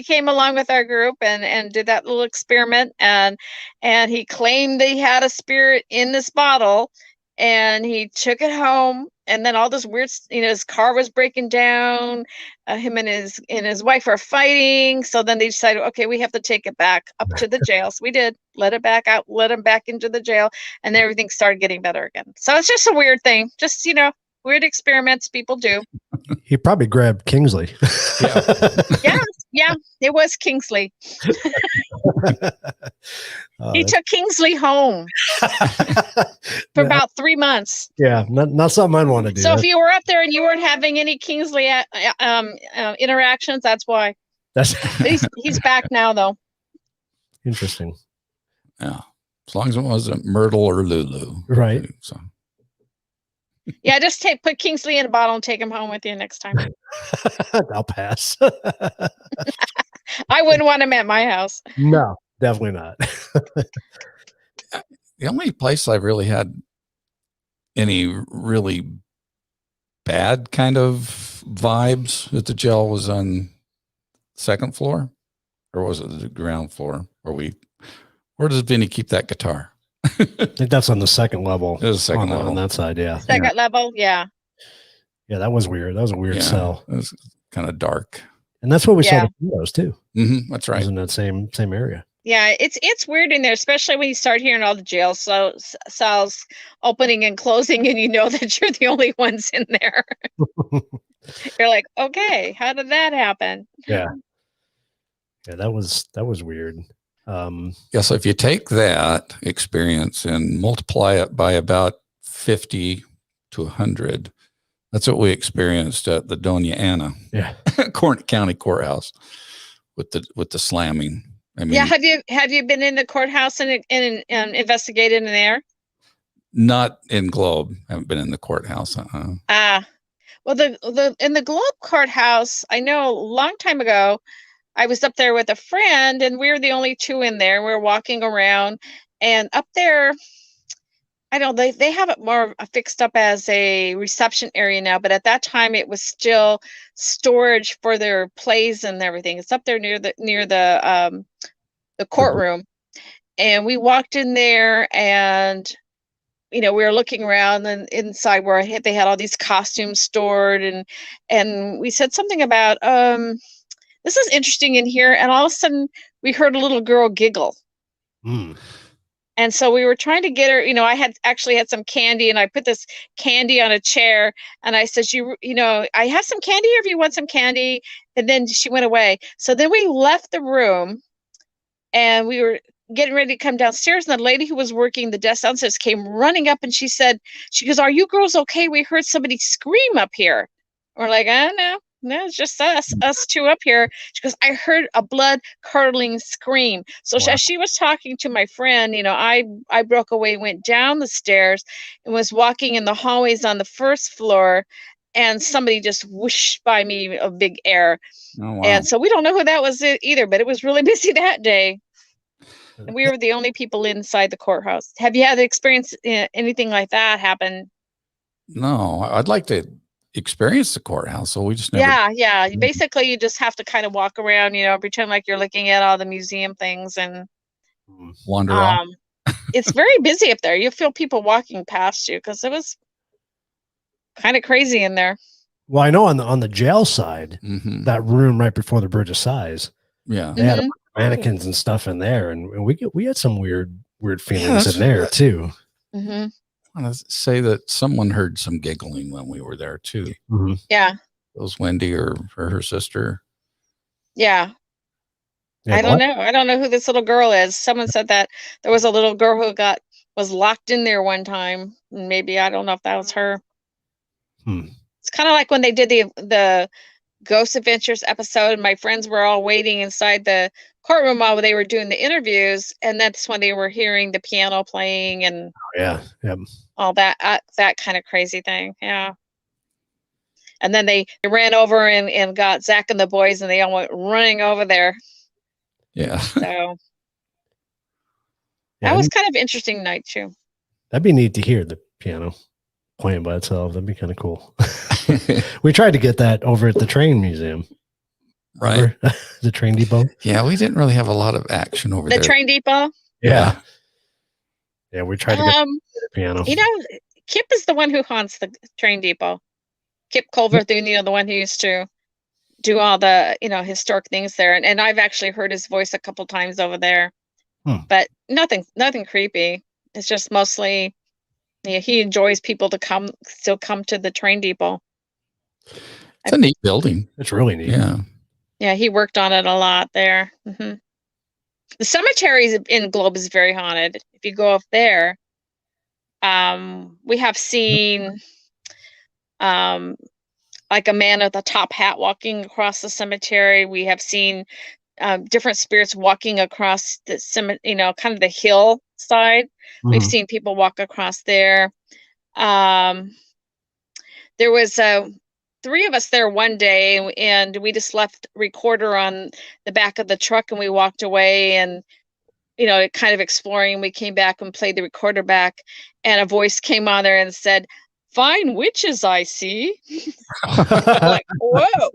Speaker 3: came along with our group and did that little experiment, and he claimed they had a spirit in this bottle. And he took it home, and then all this weird, his car was breaking down. Him and his wife are fighting. So then they decided, okay, we have to take it back up to the jail. So we did, let him back into the jail, and everything started getting better again. So it's just a weird thing. Just, weird experiments people do.
Speaker 1: He probably grabbed Kingsley.
Speaker 3: Yeah, it was Kingsley. He took Kingsley home for about 3 months.
Speaker 1: Yeah, not something I'd want to do.
Speaker 3: So if you were up there and you weren't having any Kingsley interactions, that's why. He's back now, though.
Speaker 1: Interesting.
Speaker 2: Yeah, as long as it wasn't Myrtle or Lulu,
Speaker 1: right?
Speaker 2: So.
Speaker 3: Yeah, just put Kingsley in a bottle and take him home with you next time.
Speaker 1: I'll pass.
Speaker 3: I wouldn't want him at my house.
Speaker 1: No, definitely not.
Speaker 2: The only place I've really had any really bad kind of vibes at the jail was on second floor, or was it the ground floor? Where does Vinny keep that guitar?
Speaker 1: I think that's on the second level.
Speaker 2: It was second level
Speaker 1: on that side, yeah.
Speaker 3: Second level, yeah.
Speaker 1: Yeah, that was weird. That was a weird cell.
Speaker 2: It was kind of dark.
Speaker 1: And that's what we saw the windows too.
Speaker 2: Mm-hmm, that's right.
Speaker 1: It was in that same area.
Speaker 3: Yeah, it's weird in there, especially when you start hearing all the jail cells opening and closing, and you know that you're the only ones in there. You're like, okay, how did that happen?
Speaker 1: Yeah, that was weird.
Speaker 2: So if you take that experience and multiply it by about 50 to 100, that's what we experienced at the Doña Ana, County Courthouse, with the slamming. I mean,
Speaker 3: have you been in the courthouse and investigated in there?
Speaker 2: Not in Globe. I haven't been in the courthouse.
Speaker 3: Well, in the Globe courthouse, I know a long time ago, I was up there with a friend, and we were the only two in there. We were walking around, and up there, I don't know, they have it more fixed up as a reception area now, but at that time it was still storage for their plays and everything. It's up there near the courtroom. And we walked in there, and we were looking around, and inside where they had all these costumes stored, and we said something about this is interesting in here, and all of a sudden we heard a little girl giggle. And so we were trying to get her, I had some candy, and I put this candy on a chair, and I said, I have some candy here if you want some candy. And then she went away. So then we left the room, and we were getting ready to come downstairs, and the lady who was working the desk downstairs came running up, and she goes, "Are you girls okay? We heard somebody scream up here." We're like, no, it's just us two up here. She goes, I heard a blood curdling scream. So
Speaker 1: Wow.
Speaker 3: as she was talking to my friend, I broke away, went down the stairs, and was walking in the hallways on the first floor, and somebody just whooshed by me of big air.
Speaker 2: Oh, wow.
Speaker 3: And so we don't know who that was either, but it was really busy that day. And we were the only people inside the courthouse. Have you had experience anything like that happen?
Speaker 2: No, I'd like to experience the courthouse. So we just never.
Speaker 3: Yeah. Basically, you just have to kind of walk around, pretend like you're looking at all the museum things, and
Speaker 2: wander off.
Speaker 3: It's very busy up there. You feel people walking past you because it was kind of crazy in there.
Speaker 1: Well, I know on the jail side, that room right before the Bridge of Sighs, they had mannequins and stuff in there, and we had some weird feelings in there too.
Speaker 3: Mm-hmm.
Speaker 2: I want to say that someone heard some giggling when we were there too.
Speaker 3: Yeah.
Speaker 2: It was Wendy or her sister.
Speaker 3: Yeah. I don't know. I don't know who this little girl is. Someone said that there was a little girl who was locked in there one time. Maybe, I don't know if that was her. It's kind of like when they did the Ghost Adventures episode. My friends were all waiting inside the courtroom while they were doing the interviews, and that's when they were hearing the piano playing and all that kind of crazy thing. Yeah. And then they ran over and got Zach and the boys, and they all went running over there.
Speaker 2: Yeah.
Speaker 3: So that was kind of interesting night too.
Speaker 1: That'd be neat to hear the piano playing by itself. That'd be kind of cool. We tried to get that over at the train museum.
Speaker 2: Right.
Speaker 1: The train depot.
Speaker 2: Yeah, we didn't really have a lot of action over there.
Speaker 3: The train depot?
Speaker 1: Yeah. Yeah, we tried to get the piano.
Speaker 3: Kip is the one who haunts the train depot. Kip Culver, the one who used to do all the, historic things there. And I've actually heard his voice a couple times over there. But nothing creepy. It's just mostly he enjoys people to still come to the train depot.
Speaker 2: It's a neat building.
Speaker 1: It's really neat.
Speaker 2: Yeah.
Speaker 3: Yeah, he worked on it a lot there. The cemetery in Globe is very haunted. If you go up there, we have seen like a man with a top hat walking across the cemetery. We have seen different spirits walking across the cemetery, kind of the hillside. We've seen people walk across there. There was 3 of us there one day, and we just left recorder on the back of the truck, and we walked away and, kind of exploring. We came back and played the recorder back, and a voice came on there and said, "Fine witches, I see." Like, whoa,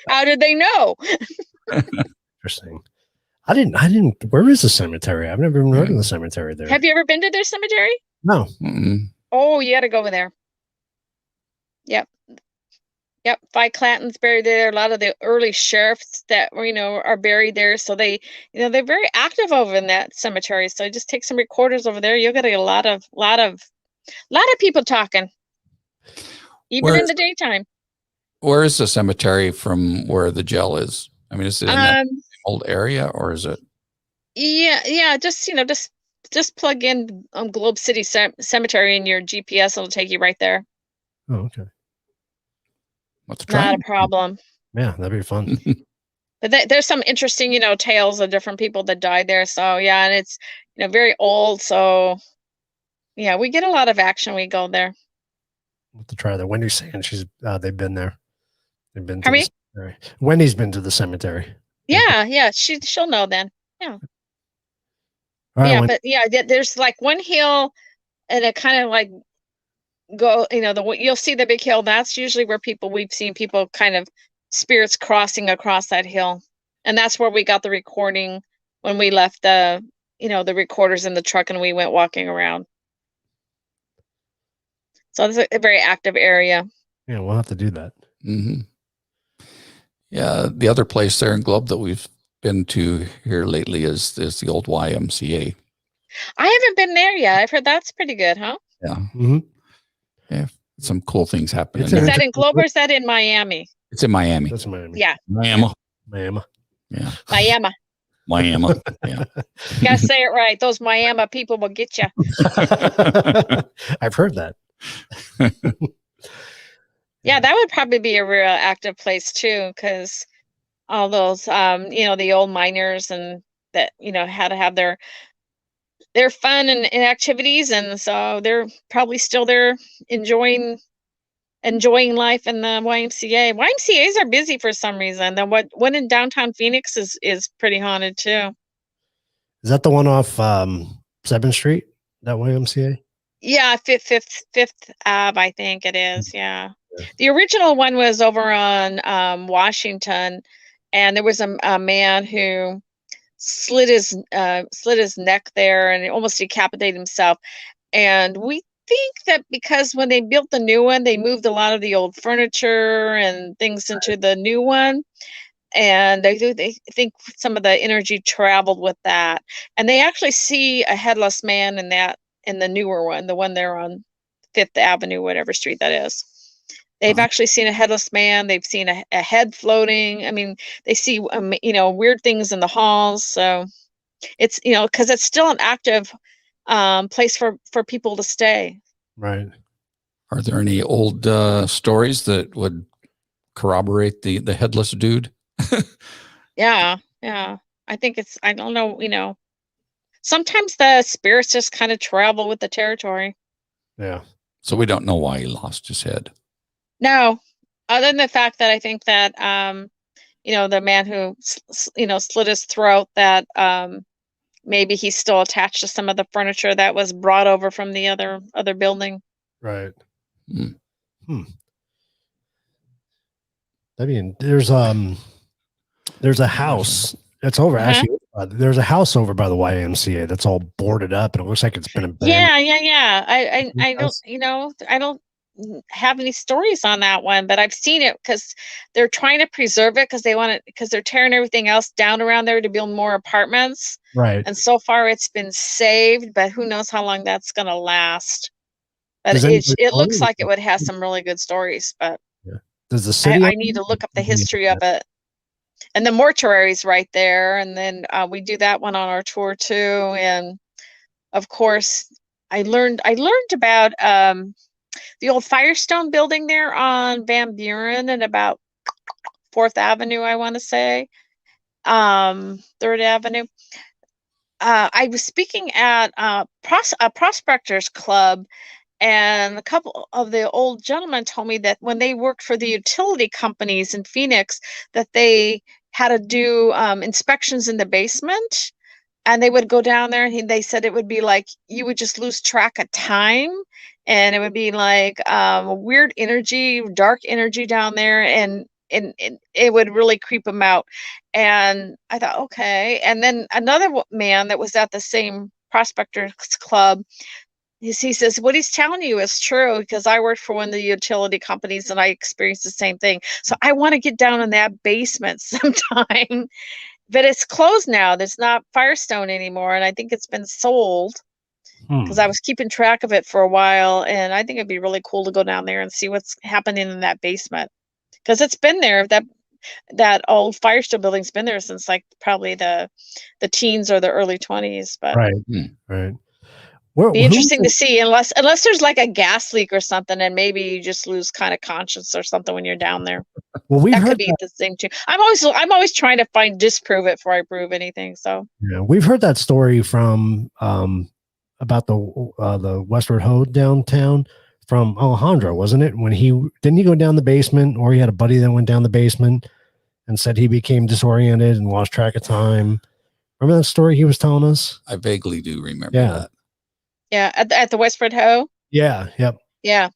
Speaker 3: how did they know?
Speaker 1: Interesting. I didn't, where is the cemetery? I've never even heard of the cemetery there.
Speaker 3: Have you ever been to their cemetery?
Speaker 1: No.
Speaker 3: Oh, you got to go over there. Yep. Vi Clanton's buried there. A lot of the early sheriffs that are buried there. So they, they're very active over in that cemetery. So just take some recorders over there. You'll get a lot of people talking, even in the daytime.
Speaker 2: Where is the cemetery from where the jail is? I mean, is it in that old area, or is it?
Speaker 3: Yeah. Just plug in Globe City Cemetery in your GPS. It'll take you right there.
Speaker 1: Oh, okay.
Speaker 3: Not a problem.
Speaker 1: Yeah, that'd be fun.
Speaker 3: But there's some interesting, tales of different people that died there. So yeah, and it's very old. So yeah, we get a lot of action. We go there.
Speaker 1: We'll have to try that. Wendy's saying they've been there. They've been to
Speaker 3: the
Speaker 1: cemetery. Wendy's been to the cemetery.
Speaker 3: Yeah. She'll know then. Yeah.
Speaker 1: Right,
Speaker 3: yeah, but yeah, there's like one hill, and it kind of like go, you'll see the big hill. That's usually where we've seen people kind of spirits crossing across that hill. And that's where we got the recording when we left the recorders in the truck and we went walking around. So it's a very active area.
Speaker 1: Yeah, we'll have to do that.
Speaker 2: Yeah, the other place there in Globe that we've been to here lately is the old YMCA.
Speaker 3: I haven't been there yet. I've heard that's pretty good, huh?
Speaker 2: Yeah. Yeah, some cool things happening.
Speaker 3: Is that in Globe or is that in Miami?
Speaker 2: It's in Miami.
Speaker 1: That's in Miami.
Speaker 3: Yeah.
Speaker 2: Miami.
Speaker 1: Yeah.
Speaker 2: Miami. Yeah.
Speaker 3: You gotta say it right. Those Miami people will get you.
Speaker 1: I've heard that.
Speaker 3: Yeah, that would probably be a real active place too, because all those, the old miners and that, had to have their fun and activities, and so they're probably still there enjoying life in the YMCA. YMCA's are busy for some reason. The one in downtown Phoenix is pretty haunted too.
Speaker 1: Is that the one off 7th Street? That YMCA?
Speaker 3: Yeah, Fifth Ave, I think it is. Yeah. The original one was over on Washington, and there was a man who slit his neck there and almost decapitated himself. And we think that because when they built the new one, they moved a lot of the old furniture and things into the new one. And they think some of the energy traveled with that. And they actually see a headless man in the newer one, the one there on Fifth Avenue, whatever street that is. They've actually seen a headless man. They've seen a head floating. I mean, they see, weird things in the halls. So it's, because it's still an active place for people to stay.
Speaker 1: Right.
Speaker 2: Are there any old stories that would corroborate the headless dude?
Speaker 3: Yeah. I think I don't know, sometimes the spirits just kind of travel with the territory.
Speaker 1: Yeah.
Speaker 2: So we don't know why he lost his head.
Speaker 3: No, other than the fact that I think that, the man who, slit his throat, that maybe he's still attached to some of the furniture that was brought over from the other building.
Speaker 1: Right. I mean, there's a house that's over actually. There's a house over by the YMCA that's all boarded up, and it looks like it's been abandoned.
Speaker 3: Yeah. I don't have any stories on that one, but I've seen it because they're trying to preserve it because because they're tearing everything else down around there to build more apartments.
Speaker 1: Right.
Speaker 3: And so far it's been saved, but who knows how long that's going to last. But it looks like it would have some really good stories, but
Speaker 1: does the city?
Speaker 3: I need to look up the history of it. And the mortuary's right there, and then we do that one on our tour too. And of course, I learned about the old Firestone building there on Van Buren and about 4th Avenue, I want to say, 3rd Avenue. I was speaking at a prospectors club, and a couple of the old gentlemen told me that when they worked for the utility companies in Phoenix, that they had to do inspections in the basement, and they would go down there, and they said it would be like you would just lose track of time, and it would be like weird energy, dark energy down there, and it would really creep them out. And I thought, okay. And then another man that was at the same prospectors club, he says, what he's telling you is true, because I worked for one of the utility companies and I experienced the same thing. So I want to get down in that basement sometime, but it's closed now. There's not Firestone anymore. And I think it's been sold, because I was keeping track of it for a while. And I think it'd be really cool to go down there and see what's happening in that basement, because it's been there. That old Firestone building's been there since like probably the teens or the early 20s. But
Speaker 1: Right.
Speaker 3: Be interesting to see, unless there's like a gas leak or something, and maybe you just lose kind of conscience or something when you're down there.
Speaker 1: Well,
Speaker 3: that could be the thing too. I'm always trying to disprove it before I prove anything. So
Speaker 1: yeah, we've heard that story from about the Westward Ho downtown from Alejandro, wasn't it? When didn't he go down the basement, or he had a buddy that went down the basement and said he became disoriented and lost track of time. Remember that story he was telling us?
Speaker 2: I vaguely do remember that.
Speaker 3: Yeah, at the Westford Ho.
Speaker 1: Yeah, yep.
Speaker 3: Yeah.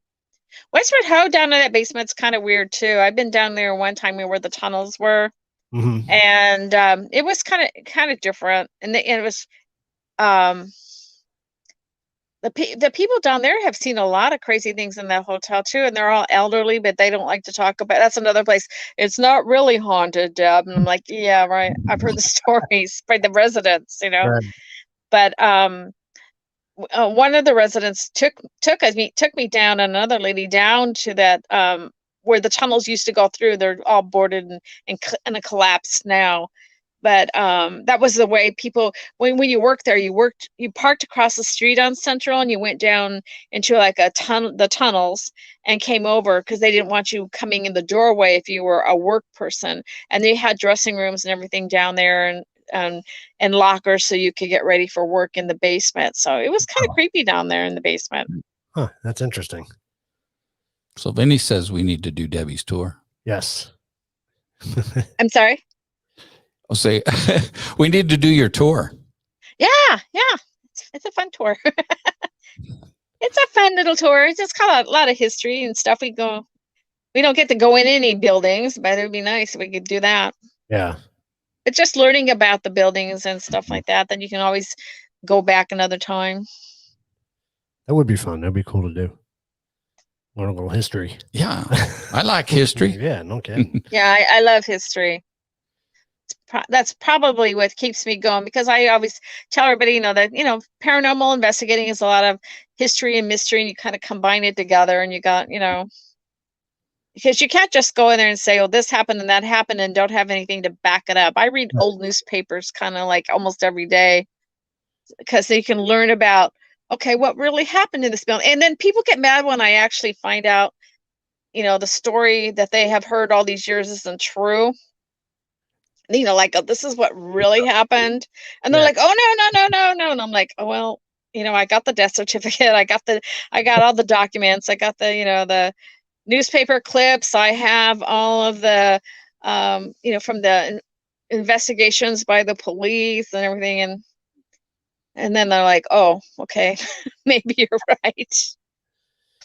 Speaker 3: Westford Ho down in that basement's kind of weird too. I've been down there one time where the tunnels were, and it was kind of different. And it was the people down there have seen a lot of crazy things in that hotel too, and they're all elderly, but they don't like to talk about. That's another place. It's not really haunted, Deb. And I'm like, yeah, right. I've heard the stories by the residents, Right. But one of the residents took me down, and another lady down to that where the tunnels used to go through. They're all boarded and a collapsed now. But that was the way people, when you worked there, you parked across the street on Central and you went down into like the tunnels and came over because they didn't want you coming in the doorway if you were a work person. And they had dressing rooms and everything down there, and lockers so you could get ready for work in the basement. So it was kind of creepy down there in the basement.
Speaker 1: Huh, that's interesting.
Speaker 2: So Vinny says we need to do Debbie's tour.
Speaker 1: Yes.
Speaker 3: I'm sorry?
Speaker 2: I'll say we need to do your tour.
Speaker 3: Yeah. It's a fun tour. It's a fun little tour. It's just got a lot of history and stuff. We don't get to go in any buildings, but it would be nice if we could do that.
Speaker 1: Yeah.
Speaker 3: But just learning about the buildings and stuff like that, then you can always go back another time.
Speaker 1: That would be fun. That'd be cool to do. Learn a little history.
Speaker 2: Yeah. I like history.
Speaker 1: Yeah, no kidding.
Speaker 3: Yeah, I love history. That's probably what keeps me going, because I always tell everybody, that, paranormal investigating is a lot of history and mystery, and you kind of combine it together, and you got, because you can't just go in there and say, oh, this happened and that happened, and don't have anything to back it up. I read old newspapers kind of like almost every day, because you can learn about, okay, what really happened in this building. And then people get mad when I actually find out, the story that they have heard all these years isn't true. Like, oh, this is what really happened. And they're like, oh, no. And I'm like, oh, well, I got the death certificate. I got all the documents. I got the newspaper clips. I have all of the, from the investigations by the police and everything. And then they're like, oh, okay, maybe you're right.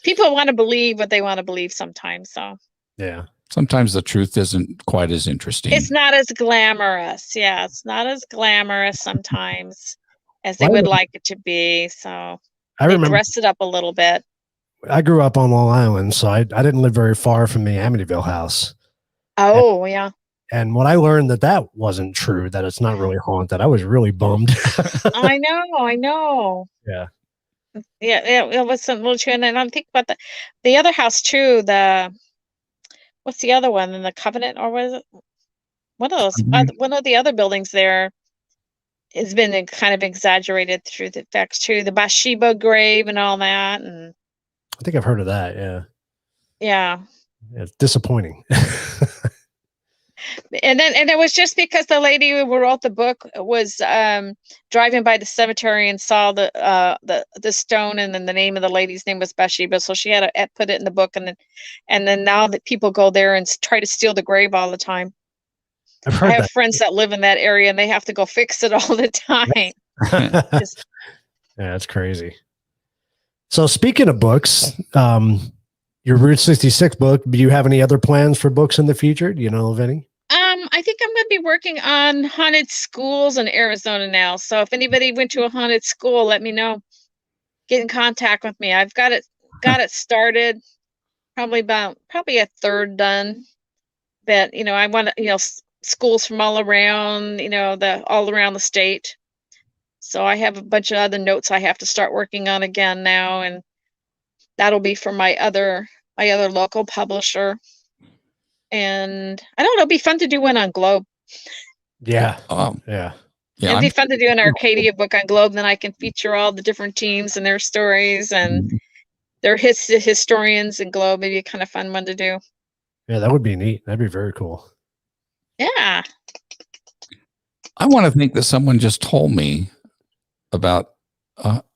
Speaker 3: People want to believe what they want to believe sometimes. So
Speaker 1: yeah.
Speaker 2: Sometimes the truth isn't quite as interesting.
Speaker 3: It's not as glamorous. Yeah, it's not as glamorous sometimes as they would like it to be. So I remember dress it up a little bit.
Speaker 1: I grew up on Long Island, so I didn't live very far from the Amityville house.
Speaker 3: Oh, yeah.
Speaker 1: And when I learned that wasn't true, that it's not really haunted, I was really bummed.
Speaker 3: I know.
Speaker 1: Yeah.
Speaker 3: Yeah, it was some little true. And I'm thinking about the other house too, what's the other one? In the Covenant, or was it one of those? One of the other buildings there has been kind of exaggerated through the effects too. The Bathsheba grave and all that, and
Speaker 1: I think I've heard of that. Yeah.
Speaker 3: Yeah.
Speaker 1: It's disappointing.
Speaker 3: And it was just because the lady who wrote the book was driving by the cemetery and saw the stone, and then the name of the lady's name was Bathsheba, so she had to put it in the book, and then now that people go there and try to steal the grave all the time. I have friends that live in that area, and they have to go fix it all the time.
Speaker 1: Yeah, it's crazy. So speaking of books, your Route 66 book, do you have any other plans for books in the future? Do you know of any?
Speaker 3: I think I'm going to be working on haunted schools in Arizona now. So if anybody went to a haunted school, let me know. Get in contact with me. I've got it started. Probably a third done. But I want schools from all around, all around the state. So I have a bunch of other notes I have to start working on again now, and that'll be for my other local publisher. And I don't know, it'll be fun to do one on Globe.
Speaker 1: Yeah. Yeah.
Speaker 3: It'd be fun to do an Arcadia book on Globe. Then I can feature all the different teams and their stories and their historians in Globe. Maybe a kind of fun one to do.
Speaker 1: Yeah, that would be neat. That'd be very cool.
Speaker 3: Yeah.
Speaker 2: I want to think that someone just told me about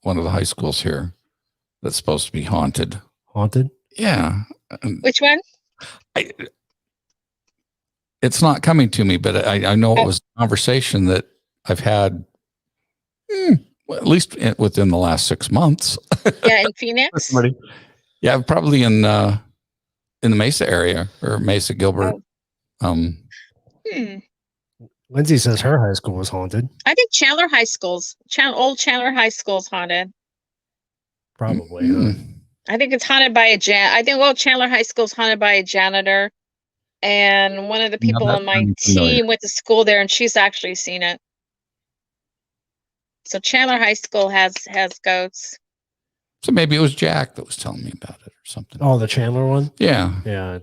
Speaker 2: one of the high schools here that's supposed to be haunted.
Speaker 1: Haunted?
Speaker 2: Yeah.
Speaker 3: Which one?
Speaker 2: It's not coming to me, but I know it was a conversation that I've had at least within the last 6 months.
Speaker 3: Yeah, in Phoenix?
Speaker 2: Yeah, probably in the Mesa area, or Mesa Gilbert.
Speaker 1: Lindsay says her high school was haunted.
Speaker 3: I think Chandler High School's old Chandler High School's haunted.
Speaker 1: Probably. Huh?
Speaker 3: I think it's haunted by I think old Chandler High School's haunted by a janitor. And one of the people on my team went to school there, and she's actually seen it. So Chandler High School has ghosts.
Speaker 2: So maybe it was Jack that was telling me about it or something.
Speaker 1: Oh, the Chandler one?
Speaker 2: Yeah.
Speaker 1: Yeah.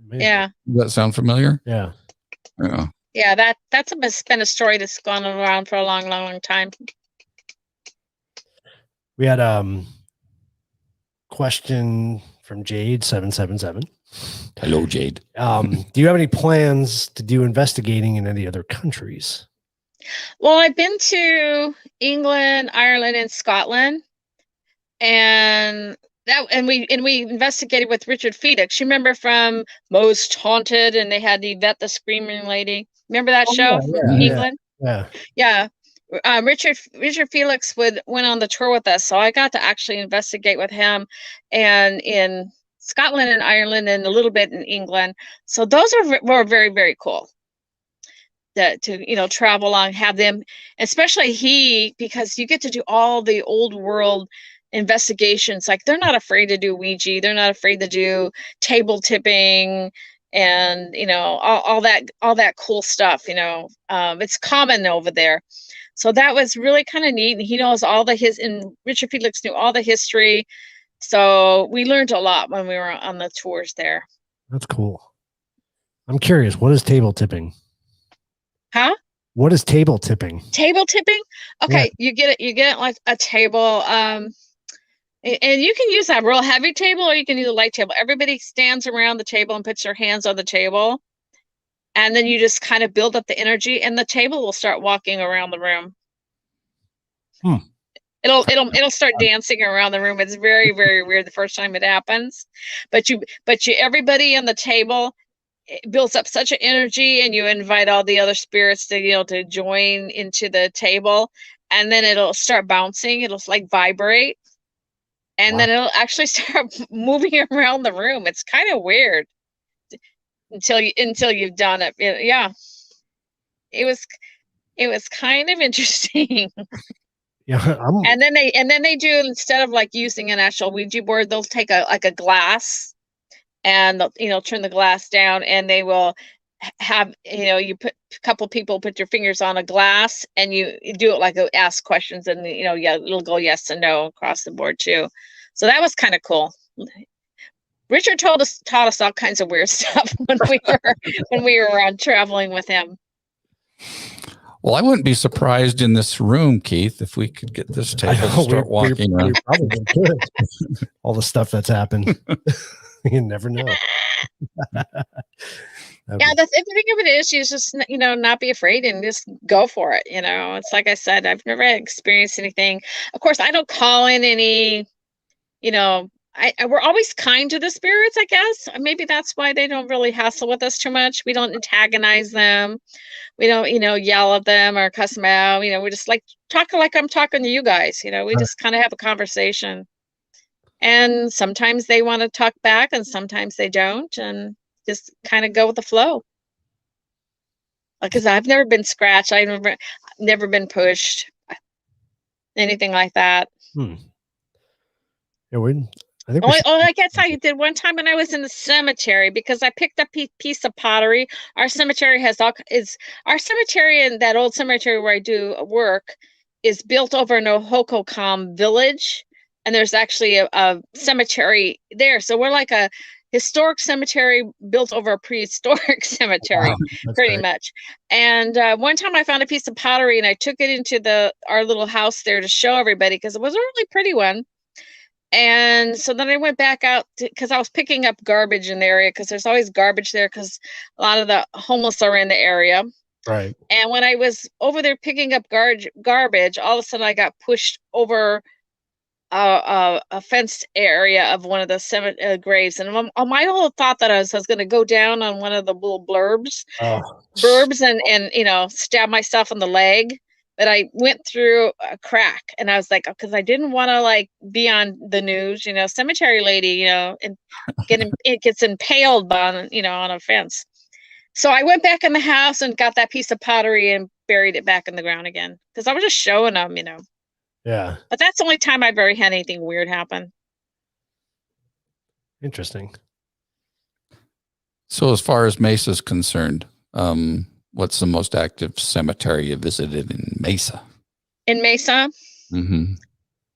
Speaker 3: Maybe. Yeah.
Speaker 2: Does that sound familiar?
Speaker 1: Yeah.
Speaker 2: Yeah.
Speaker 3: Yeah, that's been a story that's gone around for a long, long, long time.
Speaker 1: We had question from Jade 777.
Speaker 2: Hello, Jade.
Speaker 1: Do you have any plans to do investigating in any other countries?
Speaker 3: Well, I've been to England, Ireland, and Scotland, and we investigated with Richard Felix. You remember from Most Haunted, and they had Yvette the Screaming Lady. Remember that show from England? Yeah. Richard Felix went on the tour with us, so I got to actually investigate with him, and in Scotland and Ireland, and a little bit in England. So those were very, very cool. To travel along, have them, especially because you get to do all the old world investigations. Like, they're not afraid to do Ouija, they're not afraid to do table tipping, and all that cool stuff. It's common over there. So that was really kind of neat. And he knows and Richard Felix knew all the history. So we learned a lot when we were on the tours there.
Speaker 1: That's cool. I'm curious, what is table tipping?
Speaker 3: Huh?
Speaker 1: What is table tipping?
Speaker 3: Table tipping? Okay, yeah. You get it like a table. And you can use that real heavy table, or you can use a light table. Everybody stands around the table and puts their hands on the table. And then you just kind of build up the energy, and the table will start walking around the room. It'll start dancing around the room. It's very, very weird the first time it happens. But everybody on the table, it builds up such an energy, and you invite all the other spirits to join into the table, and then it'll start bouncing. It'll like vibrate, and then it'll actually start moving around the room. It's kind of weird until you've done it. Yeah, it was kind of interesting.
Speaker 1: Yeah,
Speaker 3: and then they do, instead of like using an actual Ouija board, they'll take a glass, and turn the glass down, and they will have you put a couple people put your fingers on a glass, and you do it like ask questions, and it'll go yes and no across the board too. So that was kind of cool. Richard taught us all kinds of weird stuff when we were around traveling with him.
Speaker 2: Well, I wouldn't be surprised in this room, Keith, if we could get this table to start walking around.
Speaker 1: We probably could. All the stuff that's happened. You never know.
Speaker 3: Yeah, the thing of it is, you just not be afraid and just go for it. It's like I said, I've never experienced anything. Of course, I don't call in any. We're always kind to the spirits, I guess. Maybe that's why they don't really hassle with us too much. We don't antagonize them. We don't, yell at them or cuss them out. We just talk like I'm talking to you guys. We just kind of have a conversation. And sometimes they want to talk back, and sometimes they don't, and just kind of go with the flow. Because I've never been scratched. I've never been pushed. Anything like that.
Speaker 1: Yeah,
Speaker 3: I guess I did one time when I was in the cemetery, because I picked up a piece of pottery. Our cemetery our cemetery, and that old cemetery where I do work is built over in Hohokam village, and there's actually a cemetery there. So we're like a historic cemetery built over a prehistoric cemetery. Wow, pretty much. And one time I found a piece of pottery, and I took it into our little house there to show everybody, because it was a really pretty one. And so then I went back out, because I was picking up garbage in the area, because there's always garbage there, because a lot of the homeless are in the area.
Speaker 1: Right.
Speaker 3: And when I was over there picking up garbage, all of a sudden I got pushed over a fenced area of one of the graves. And my whole thought that I was going to go down on one of the little blurbs and stab myself in the leg. But I went through a crack, and I was like, because I didn't want to be on the news, cemetery lady, and it gets impaled on a fence. So I went back in the house and got that piece of pottery and buried it back in the ground again, because I was just showing them,
Speaker 1: Yeah.
Speaker 3: But that's the only time I've ever had anything weird happen.
Speaker 1: Interesting.
Speaker 2: So as far as Mesa's concerned, what's the most active cemetery you visited in Mesa?
Speaker 3: In Mesa?
Speaker 2: Mm-hmm.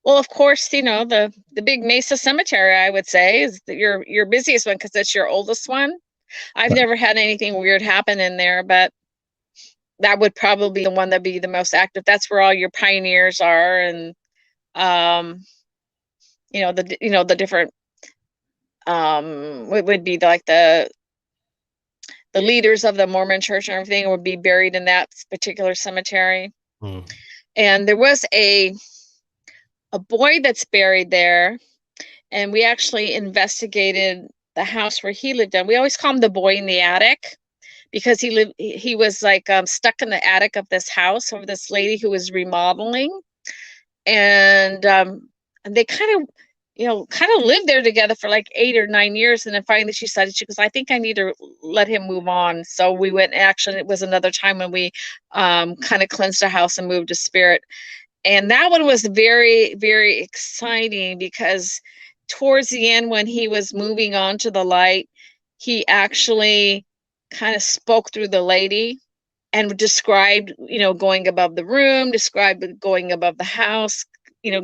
Speaker 3: Well, of course, the big Mesa Cemetery, I would say, is your busiest one, because it's your oldest one. I've never had anything weird happen in there, but that would probably be the one that'd be the most active. That's where all your pioneers are, and the different would be like the leaders of the Mormon church and everything would be buried in that particular cemetery. And there was a boy that's buried there, and we actually investigated the house where he lived in. We always call him the boy in the attic, because he was like stuck in the attic of this house of this lady who was remodeling, and they kind of lived there together for like 8 or 9 years. And then finally she goes, I think I need to let him move on. So we went, actually it was another time when we kind of cleansed the house and moved a spirit. And that one was very, very exciting, because towards the end, when he was moving on to the light, he actually kind of spoke through the lady and described, going above the room, described going above the house,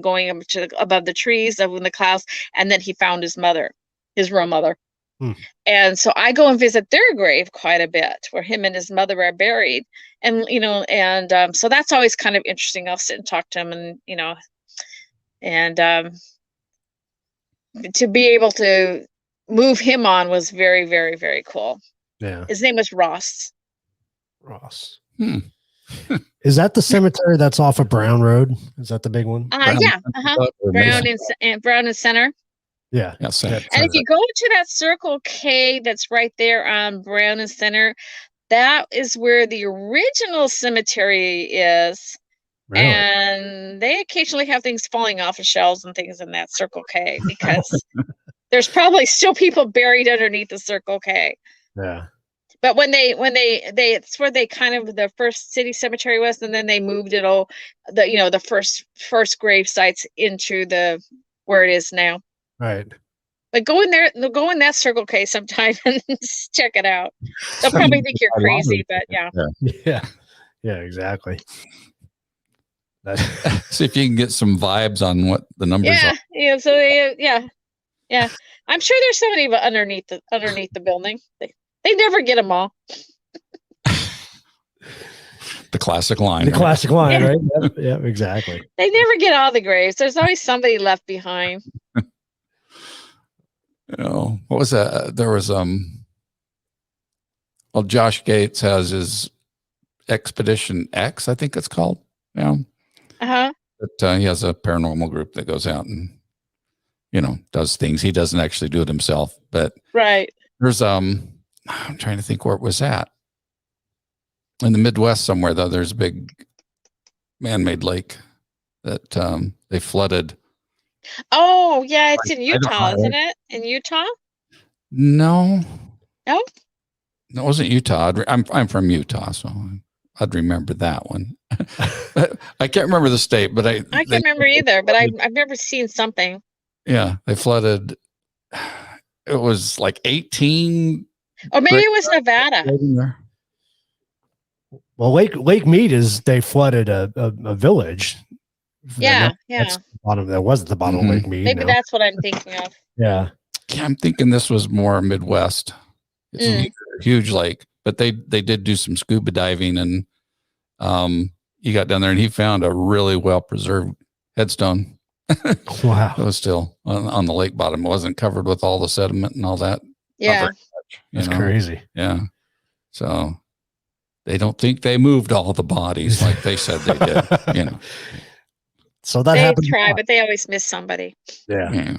Speaker 3: going up to above the trees, up in the clouds. And then he found his mother, his real mother. And so I go and visit their grave quite a bit, where him and his mother are buried. And, so that's always kind of interesting. I'll sit and talk to him, and to be able to move him on was very, very, very cool.
Speaker 1: Yeah.
Speaker 3: His name was Ross.
Speaker 1: Is that the cemetery that's off of Brown Road? Is that the big one?
Speaker 3: Yeah. Brown and Center.
Speaker 1: Yeah.
Speaker 2: Yeah.
Speaker 3: And if you go to that Circle K that's right there on Brown and Center, that is where the original cemetery is. Really? And they occasionally have things falling off of shelves and things in that Circle K, because there's probably still people buried underneath the Circle K.
Speaker 1: Yeah.
Speaker 3: But when they it's where they kind of, the first city cemetery was, and then they moved it all, the first grave sites into where it is now.
Speaker 1: Right.
Speaker 3: But go in that Circle K sometime and check it out. They'll probably think you're crazy, but yeah.
Speaker 1: Yeah, exactly.
Speaker 2: See if you can get some vibes on what the numbers are.
Speaker 3: Yeah. So yeah. I'm sure there's somebody underneath the building. They never get them all.
Speaker 2: The classic line.
Speaker 1: Right? Yep, exactly.
Speaker 3: They never get all the graves. There's always somebody left behind.
Speaker 2: What was that? There was Josh Gates has his Expedition X, I think it's called. Yeah. But he has a paranormal group that goes out and does things. He doesn't actually do it himself, but
Speaker 3: right.
Speaker 2: There's I'm trying to think where it was at. In the Midwest somewhere, though, there's a big man-made lake that they flooded.
Speaker 3: Oh, yeah, it's in Utah, isn't it? In Utah?
Speaker 2: No.
Speaker 3: No?
Speaker 2: No, it wasn't Utah. I'm from Utah, so I'd remember that one. I can't remember the state, but I
Speaker 3: can't remember either, but I've never seen something.
Speaker 2: Yeah, they flooded. It was like 18.
Speaker 3: Or maybe it was Nevada.
Speaker 1: Well, Lake Mead they flooded a village.
Speaker 3: Yeah.
Speaker 1: That wasn't the bottom of Lake Mead.
Speaker 3: Maybe that's what I'm thinking of.
Speaker 1: Yeah.
Speaker 2: I'm thinking this was more Midwest. It's a huge lake, but they did do some scuba diving, and he got down there and he found a really well preserved headstone.
Speaker 1: Wow.
Speaker 2: It was still on the lake bottom. It wasn't covered with all the sediment and all that.
Speaker 3: Yeah.
Speaker 1: That's crazy.
Speaker 2: Yeah. So they don't think they moved all the bodies like they said they did,
Speaker 1: So that
Speaker 3: they
Speaker 1: happened.
Speaker 3: Try, but they always miss somebody.
Speaker 1: Yeah.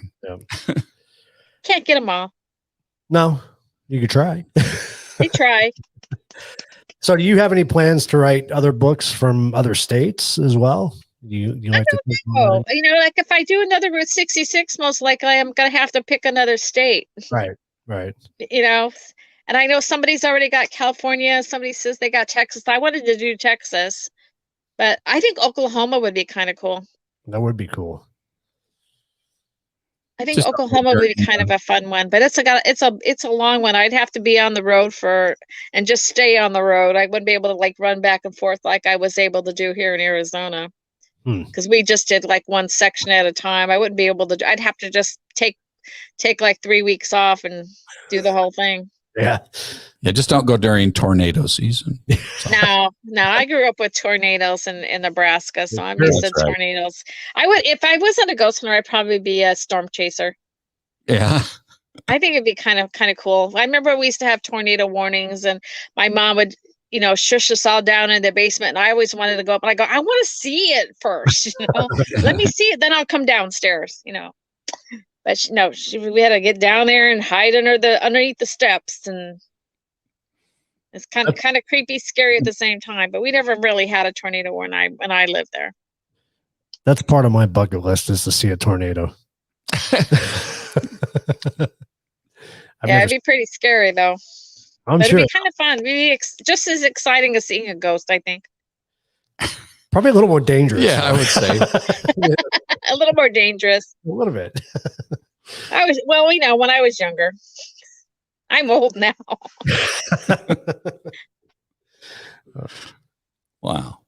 Speaker 3: Can't get them all.
Speaker 1: No, you could try.
Speaker 3: They try.
Speaker 1: So do you have any plans to write other books from other states as well? You like to
Speaker 3: know. Like if I do another Route 66, most likely I'm going to have to pick another state.
Speaker 1: Right.
Speaker 3: And I know somebody's already got California. Somebody says they got Texas. I wanted to do Texas, but I think Oklahoma would be kind of cool.
Speaker 1: That would be cool.
Speaker 3: I think Oklahoma would be kind of a fun one, but it's a long one. I'd have to be on the road and just stay on the road. I wouldn't be able to like run back and forth like I was able to do here in Arizona, because we just did like one section at a time. I wouldn't be able to. I'd have to just take like 3 weeks off and do the whole thing.
Speaker 1: Yeah.
Speaker 2: Yeah, just don't go during tornado season.
Speaker 3: No, I grew up with tornadoes in Nebraska, so I'm
Speaker 1: Sure,
Speaker 3: used to
Speaker 2: that's right.
Speaker 3: tornadoes. If I wasn't a ghost hunter, I'd probably be a storm chaser.
Speaker 2: Yeah.
Speaker 3: I think it'd be kind of cool. I remember we used to have tornado warnings, and my mom would, shush us all down in the basement, and I always wanted to go up, and I go, I want to see it first, let me see it, then I'll come downstairs, But we had to get down there and hide underneath the steps, and it's kind of creepy, scary at the same time. But we never really had a tornado when I lived there.
Speaker 1: That's part of my bucket list, is to see a tornado.
Speaker 3: It'd be pretty scary though.
Speaker 1: I'm
Speaker 3: But
Speaker 1: sure
Speaker 3: it'd be kind of fun. It'd be just as exciting as seeing a ghost, I think.
Speaker 1: probably a little more dangerous.
Speaker 2: Yeah, I would say.
Speaker 3: A little more dangerous.
Speaker 1: A little bit.
Speaker 3: When I was younger. I'm old now.
Speaker 2: Wow.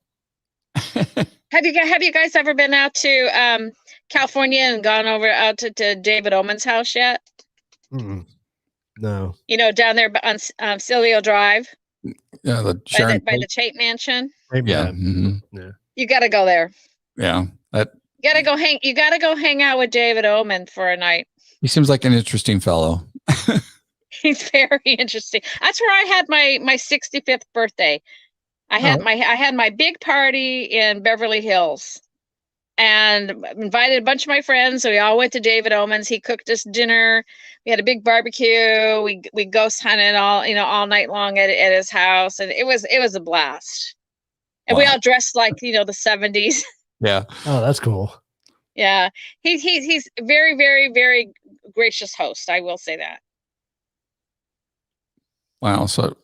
Speaker 3: Have you guys ever been out to California and gone out to David Oman's house yet?
Speaker 1: Mm-mm. No.
Speaker 3: Down there on Cilio Drive.
Speaker 2: Yeah,
Speaker 3: by the Tate Mansion.
Speaker 2: Yeah.
Speaker 1: Mm-hmm. Yeah.
Speaker 3: You got to go there.
Speaker 2: Yeah.
Speaker 3: You got to go hang out with David Oman for a night.
Speaker 2: He seems like an interesting fellow.
Speaker 3: He's very interesting. That's where I had my 65th birthday. I had my big party in Beverly Hills, and invited a bunch of my friends. So we all went to David Oman's. He cooked us dinner. We had a big barbecue. We ghost hunted all night long at his house, and it was a blast. And we all dressed like the 70s.
Speaker 2: Yeah.
Speaker 1: Oh, that's cool.
Speaker 3: Yeah, he's very, very, very gracious host. I will say that. Wow.
Speaker 2: So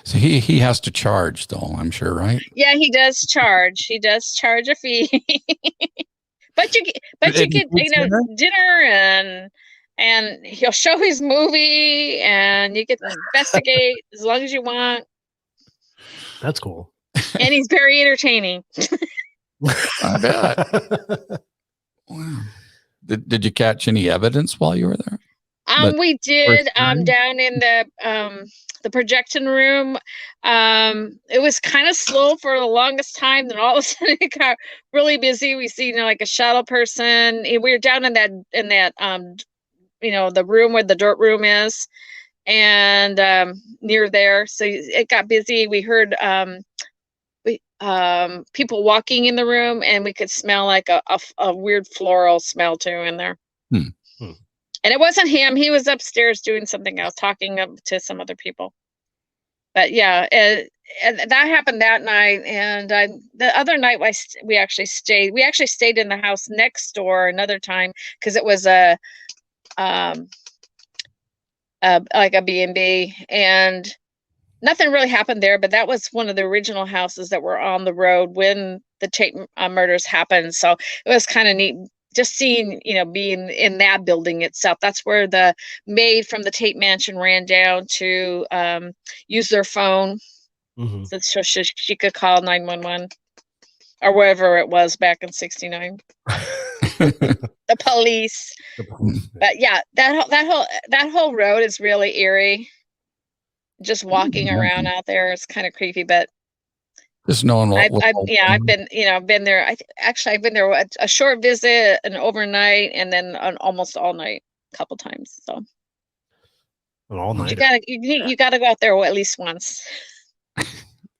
Speaker 2: he has to charge though, I'm sure, right?
Speaker 3: Yeah, he does charge. He does charge a fee. but you get dinner and he'll show his movie, and you get to investigate as long as you want.
Speaker 1: That's cool.
Speaker 3: And he's very entertaining.
Speaker 2: I bet. Wow. Did you catch any evidence while you were there?
Speaker 3: We did down in the projection room. It was kind of slow for the longest time. Then all of a sudden it got really busy. We see like a shuttle person. We were down in that the room where the dirt room is, and near there. So it got busy. We heard people walking in the room, and we could smell like a weird floral smell too in there. And it wasn't him. He was upstairs doing something else, talking to some other people. But yeah, and that happened that night. And the other night we actually stayed. We actually stayed in the house next door another time, because it was like a B&B, and nothing really happened there. But that was one of the original houses that were on the road when the Tate murders happened. So it was kind of neat. Just seeing, being in that building itself. That's where the maid from the Tate Mansion ran down to use their phone, so she could call 911 or wherever it was back in '69. The police. But yeah, that whole road is really eerie. Just walking around out there, it's kind of creepy, but.
Speaker 2: Just knowing what.
Speaker 3: I've been there. I've been there a short visit, an overnight, and then an almost all night a couple times. So
Speaker 1: all night.
Speaker 3: You gotta go out there at least once.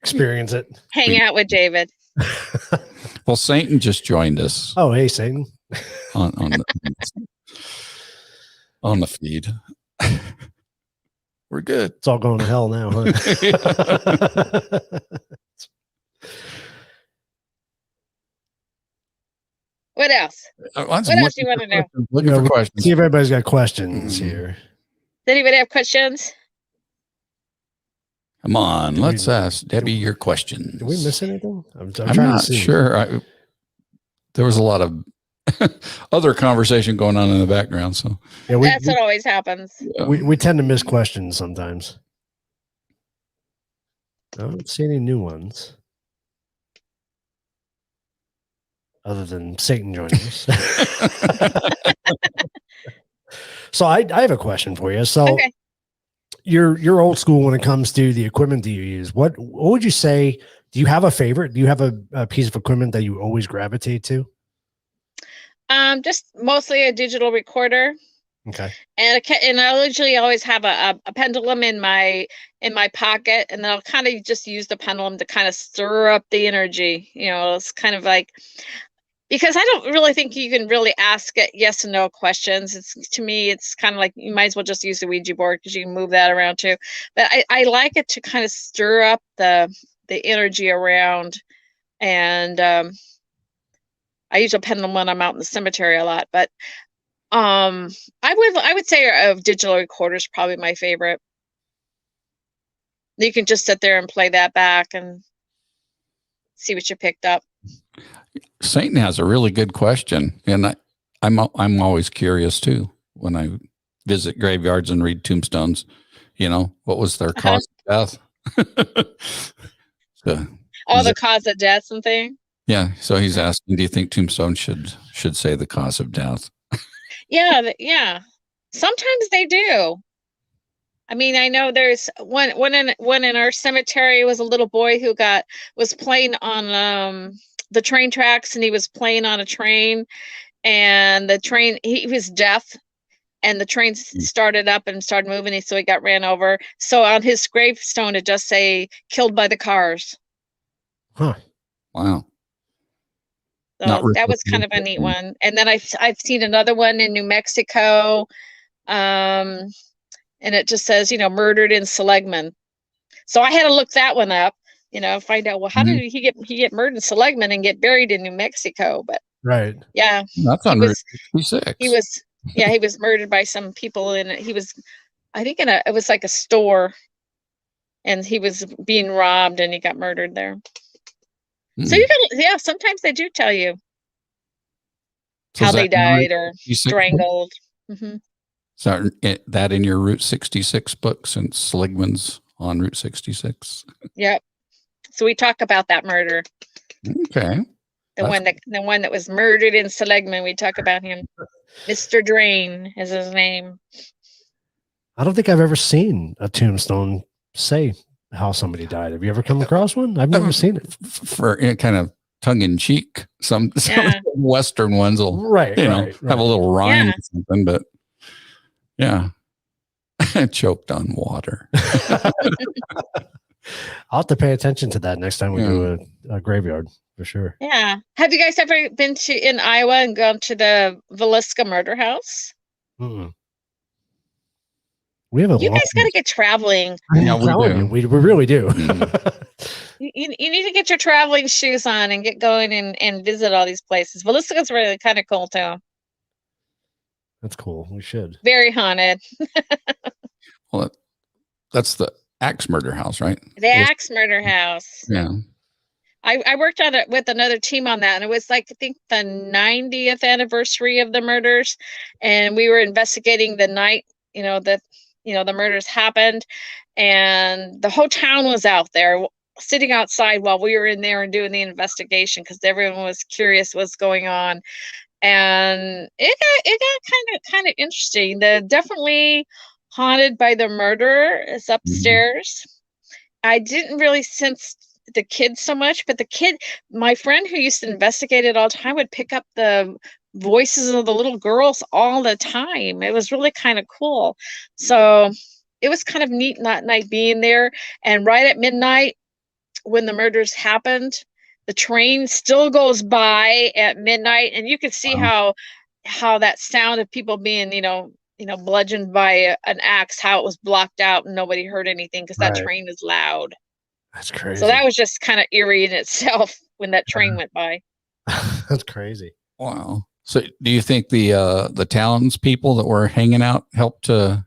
Speaker 1: Experience it.
Speaker 3: Hang out with David.
Speaker 2: Well, Satan just joined us.
Speaker 1: Oh, hey, Satan.
Speaker 2: on the feed. We're good.
Speaker 1: It's all going to hell now, huh?
Speaker 3: What else? What else do you want to know?
Speaker 2: Looking for questions.
Speaker 1: See if everybody's got questions here.
Speaker 3: Does anybody have questions?
Speaker 2: Come on, let's ask Debbie your questions.
Speaker 1: Did we miss anything? I'm
Speaker 2: not sure. There was a lot of other conversation going on in the background. So
Speaker 1: yeah,
Speaker 3: that's what always happens.
Speaker 1: We tend to miss questions sometimes. I don't see any new ones. Other than Satan joining us. So I have a question for you. So you're old school when it comes to the equipment that you use. What would you say? Do you have a favorite? Do you have a piece of equipment that you always gravitate to?
Speaker 3: Just mostly a digital recorder.
Speaker 1: Okay.
Speaker 3: And I usually always have a pendulum in my pocket, and then I'll kind of just use the pendulum to kind of stir up the energy. It's kind of like, because I don't really think you can really ask it yes and no questions. To me, it's kind of like you might as well just use the Ouija board because you can move that around too. But I like it to kind of stir up the energy around, and I use a pendulum when I'm out in the cemetery a lot. But I would say a digital recorder is probably my favorite. You can just sit there and play that back and see what you picked up.
Speaker 2: Satan has a really good question, and I'm always curious too when I visit graveyards and read tombstones. What was their cause of death?
Speaker 3: The cause of death and thing.
Speaker 2: Yeah, so he's asking, do you think tombstones should say the cause of death?
Speaker 3: Yeah. Sometimes they do. I mean, I know there's one in our cemetery was a little boy who was playing on the train tracks, and he was playing on a train, and the train, he was deaf, and the train started up and started moving, so he got ran over. So on his gravestone it just say killed by the cars.
Speaker 1: Huh.
Speaker 2: Wow.
Speaker 3: So that was kind of a neat one. And then I've seen another one in New Mexico. And it just says, murdered in Seligman. So I had to look that one up, find out, well, how did he get murdered in Seligman and get buried in New Mexico? But
Speaker 1: right.
Speaker 3: Yeah.
Speaker 2: That's on Route 66.
Speaker 3: He was murdered by some people I think it was like a store, and he was being robbed and he got murdered there. So sometimes they do tell you how they died or strangled. Mm-hmm.
Speaker 2: So that in your Route 66 book, since Seligman's on Route 66?
Speaker 3: Yep. So we talk about that murder.
Speaker 2: Okay.
Speaker 3: The one that was murdered in Seligman, we talk about him. Mr. Drain is his name.
Speaker 1: I don't think I've ever seen a tombstone say how somebody died. Have you ever come across one? I've never seen it.
Speaker 2: For kind of tongue in cheek, some Western ones will have a little rhyme or something, but choked on water.
Speaker 1: I'll have to pay attention to that next time we do a graveyard for sure.
Speaker 3: Yeah. Have you guys ever been in Iowa and gone to the Villisca murder house?
Speaker 1: Mm-mm.
Speaker 3: You guys got to get traveling.
Speaker 1: Yeah, we really do.
Speaker 3: You need to get your traveling shoes on and get going and visit all these places. Villisca's really kind of cool too.
Speaker 1: That's cool. We should.
Speaker 3: Very haunted.
Speaker 2: Well, that's the Axe Murder House, right?
Speaker 3: The Axe Murder House.
Speaker 2: Yeah.
Speaker 3: I worked on it with another team on that, and it was like, I think, the 90th anniversary of the murders, and we were investigating the night, the murders happened, and the whole town was out there sitting outside while we were in there and doing the investigation because everyone was curious what's going on. And it got kind of interesting. They're definitely haunted by the murder is upstairs. I didn't really sense the kids so much, but my friend who used to investigate it all the time would pick up the voices of the little girls all the time. It was really kind of cool. So it was kind of neat that night being there. And right at midnight when the murders happened, the train still goes by at midnight, and you could see how that sound of people being, bludgeoned by an axe, how it was blocked out and nobody heard anything because that train is loud.
Speaker 1: That's crazy.
Speaker 3: So that was just kind of eerie in itself when that train went by.
Speaker 1: That's crazy.
Speaker 2: Wow. So do you think the townspeople that were hanging out helped to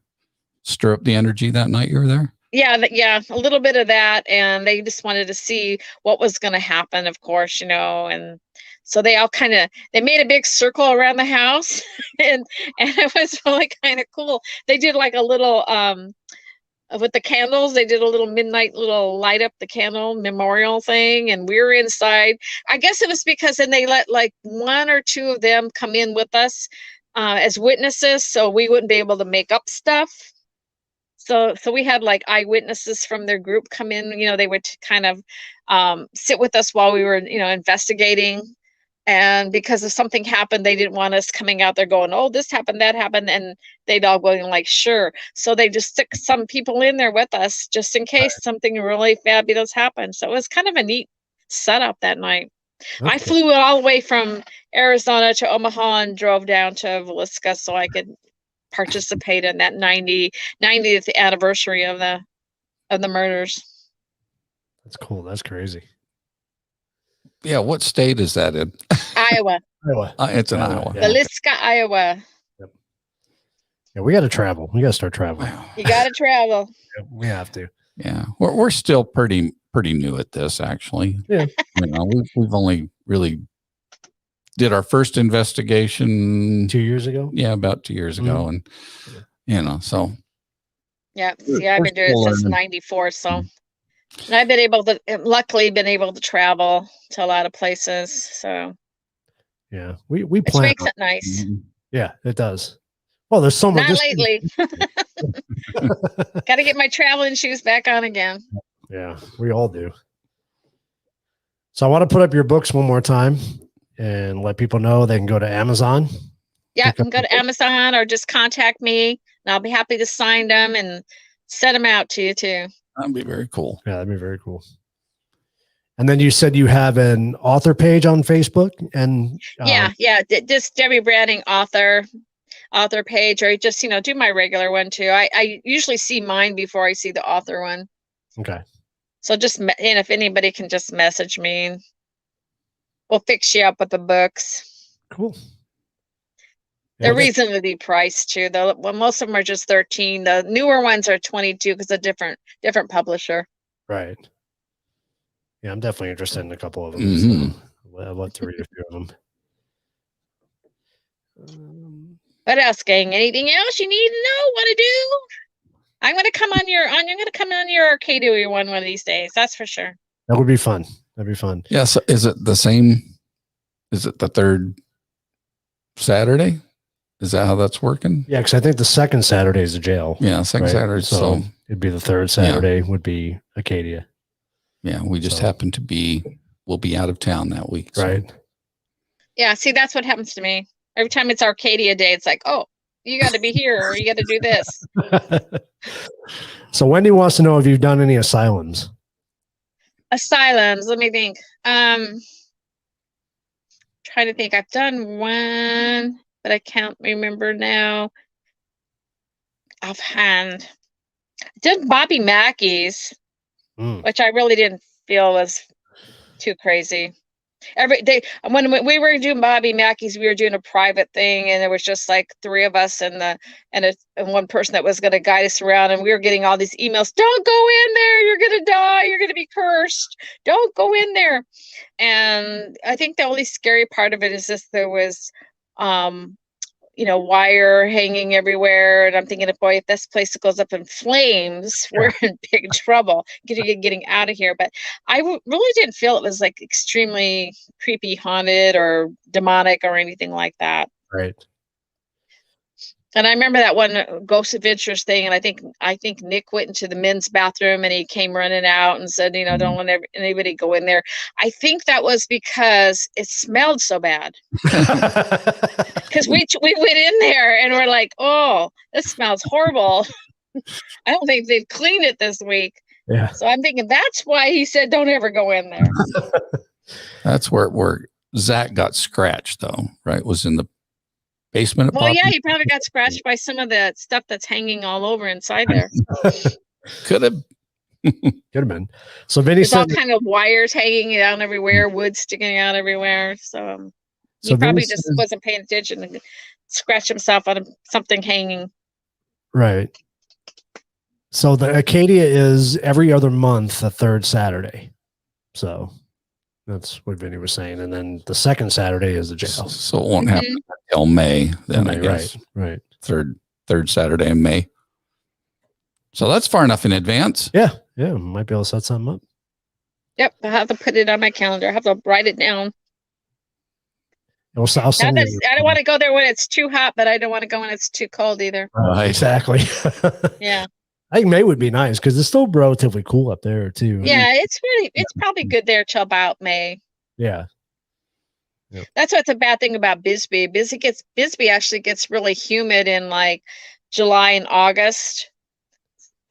Speaker 2: stir up the energy that night you were there?
Speaker 3: Yeah, a little bit of that, and they just wanted to see what was going to happen, of course, and so they all they made a big circle around the house, and it was really kind of cool. They did like a little with the candles, they did a little midnight little light up the candle memorial thing, and we were inside. I guess it was because then they let like one or two of them come in with us as witnesses, so we wouldn't be able to make up stuff. So we had like eyewitnesses from their group come in. They would kind of sit with us while we were, investigating. And because if something happened, they didn't want us coming out there going, "Oh, this happened, that happened," and they'd all going like, "Sure." So they just stick some people in there with us just in case something really fabulous happened. So it was kind of a neat setup that night. I flew all the way from Arizona to Omaha and drove down to Villisca so I could participate in that 90th anniversary of the murders.
Speaker 1: That's cool. That's crazy.
Speaker 2: Yeah, what state is that in?
Speaker 3: Iowa.
Speaker 2: It's in Iowa.
Speaker 3: Yeah. Villisca, Iowa.
Speaker 1: Yep. Yeah, we got to travel. We got to start traveling.
Speaker 2: Wow.
Speaker 3: You got to travel.
Speaker 1: Yep, we have to.
Speaker 2: Yeah, we're still pretty new at this, actually.
Speaker 1: Yeah,
Speaker 2: we've only really did our first investigation
Speaker 1: 2 years ago.
Speaker 2: Yeah, about 2 years ago, and so.
Speaker 3: Yeah, see, I've been doing it since '94, so. And I've luckily been able to travel to a lot of places. So
Speaker 1: yeah, we
Speaker 3: plan. Which makes it nice.
Speaker 1: Yeah, it does. Well, there's so much.
Speaker 3: Not lately. Got to get my traveling shoes back on again.
Speaker 1: Yeah, we all do. So I want to put up your books one more time and let people know they can go to Amazon.
Speaker 3: Yeah, you can go to Amazon or just contact me, and I'll be happy to sign them and send them out to you too.
Speaker 2: That'd be very cool.
Speaker 1: Yeah, that'd be very cool. And then you said you have an author page on Facebook, and
Speaker 3: just Debe Branning author page, or just do my regular one too. I usually see mine before I see the author one.
Speaker 1: Okay.
Speaker 3: So and if anybody can just message me, and we'll fix you up with the books.
Speaker 1: Cool.
Speaker 3: They're reasonably priced too, though. Well, most of them are just 13. The newer ones are 22 because a different publisher.
Speaker 1: Right. Yeah, I'm definitely interested in a couple of them. Mm-hmm. So I'd love to read a few of them.
Speaker 3: What else, gang? Anything else you need to know? Want to do? I'm gonna come on your Arcadia one of these days. That's for sure.
Speaker 1: That would be fun. That'd be fun.
Speaker 2: Yeah. So is it the same? Is it the third Saturday? Is that how that's working?
Speaker 1: Yeah, because I think the second Saturday is the jail.
Speaker 2: Yeah, second Saturday. So
Speaker 1: it'd be the third Saturday would be Acadia.
Speaker 2: Yeah, we just happen to we'll be out of town that week. So.
Speaker 1: Right.
Speaker 3: Yeah, see, that's what happens to me. Every time it's Arcadia Day, it's like, oh, you got to be here or you got to do this.
Speaker 1: So Wendy wants to know if you've done any asylums.
Speaker 3: Asylums, let me think. Trying to think. I've done one, but I can't remember now offhand. I did Bobby Mackey's, which I really didn't feel was too crazy. Every day when we were doing Bobby Mackey's, we were doing a private thing, and there was just like 3 of us and one person that was going to guide us around, and we were getting all these emails. Don't go in there. You're going to die. You're going to be cursed. Don't go in there. And I think the only scary part of it is just there was, wire hanging everywhere. And I'm thinking, if this place goes up in flames, we're in big trouble getting out of here. But I really didn't feel it was like extremely creepy, haunted, or demonic or anything like that.
Speaker 1: Right.
Speaker 3: And I remember that one Ghost Adventures thing. And I think Nick went into the men's bathroom and he came running out and said, don't let anybody go in there. I think that was because it smelled so bad. Because we went in there and we're like, oh, this smells horrible. I don't think they've cleaned it this week.
Speaker 1: Yeah.
Speaker 3: So I'm thinking that's why he said don't ever go in there.
Speaker 2: That's where Zach got scratched, though, right? Was in the basement.
Speaker 3: Well, yeah, he probably got scratched by some of the stuff that's hanging all over inside there.
Speaker 2: Could have
Speaker 1: been. So Vinny
Speaker 3: said all kind of wires hanging down everywhere, wood sticking out everywhere. So he probably just wasn't paying attention and scratched himself on something hanging.
Speaker 1: Right. So the Acadia is every other month, the third Saturday. So that's what Vinny was saying. And then the second Saturday is the jail.
Speaker 2: So it won't happen until May. Then I guess.
Speaker 1: Right.
Speaker 2: Third Saturday in May. So that's far enough in advance.
Speaker 1: Yeah. Might be able to set something up.
Speaker 3: Yep. I have to put it on my calendar. I have to write it down.
Speaker 1: I'll send
Speaker 3: I don't want to go there when it's too hot, but I don't want to go when it's too cold either.
Speaker 1: Exactly.
Speaker 3: Yeah.
Speaker 1: I think May would be nice because it's still relatively cool up there too.
Speaker 3: Yeah, it's probably good there till about May.
Speaker 1: Yeah. Yep.
Speaker 3: That's what's a bad thing about Bisbee. Bisbee actually gets really humid in like July and August.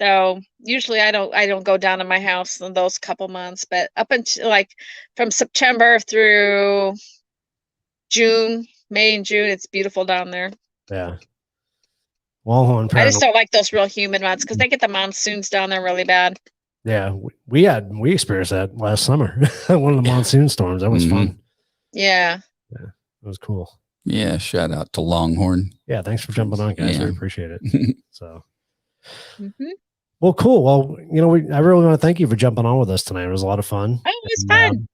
Speaker 3: So usually I don't go down to my house in those couple months, but up until like from September through June, May and June, it's beautiful down there.
Speaker 1: Yeah. Well,
Speaker 3: I just don't like those real humid months because they get the monsoons down there really bad.
Speaker 1: Yeah, we experienced that last summer. One of the monsoon storms. That was fun.
Speaker 3: Yeah.
Speaker 1: Yeah, it was cool.
Speaker 2: Yeah, shout out to Longhorn.
Speaker 1: Yeah, thanks for jumping on, guys. We appreciate it. So, well, cool. Well, I really want to thank you for jumping on with us tonight. It was a lot of fun.
Speaker 3: Oh, it was fun.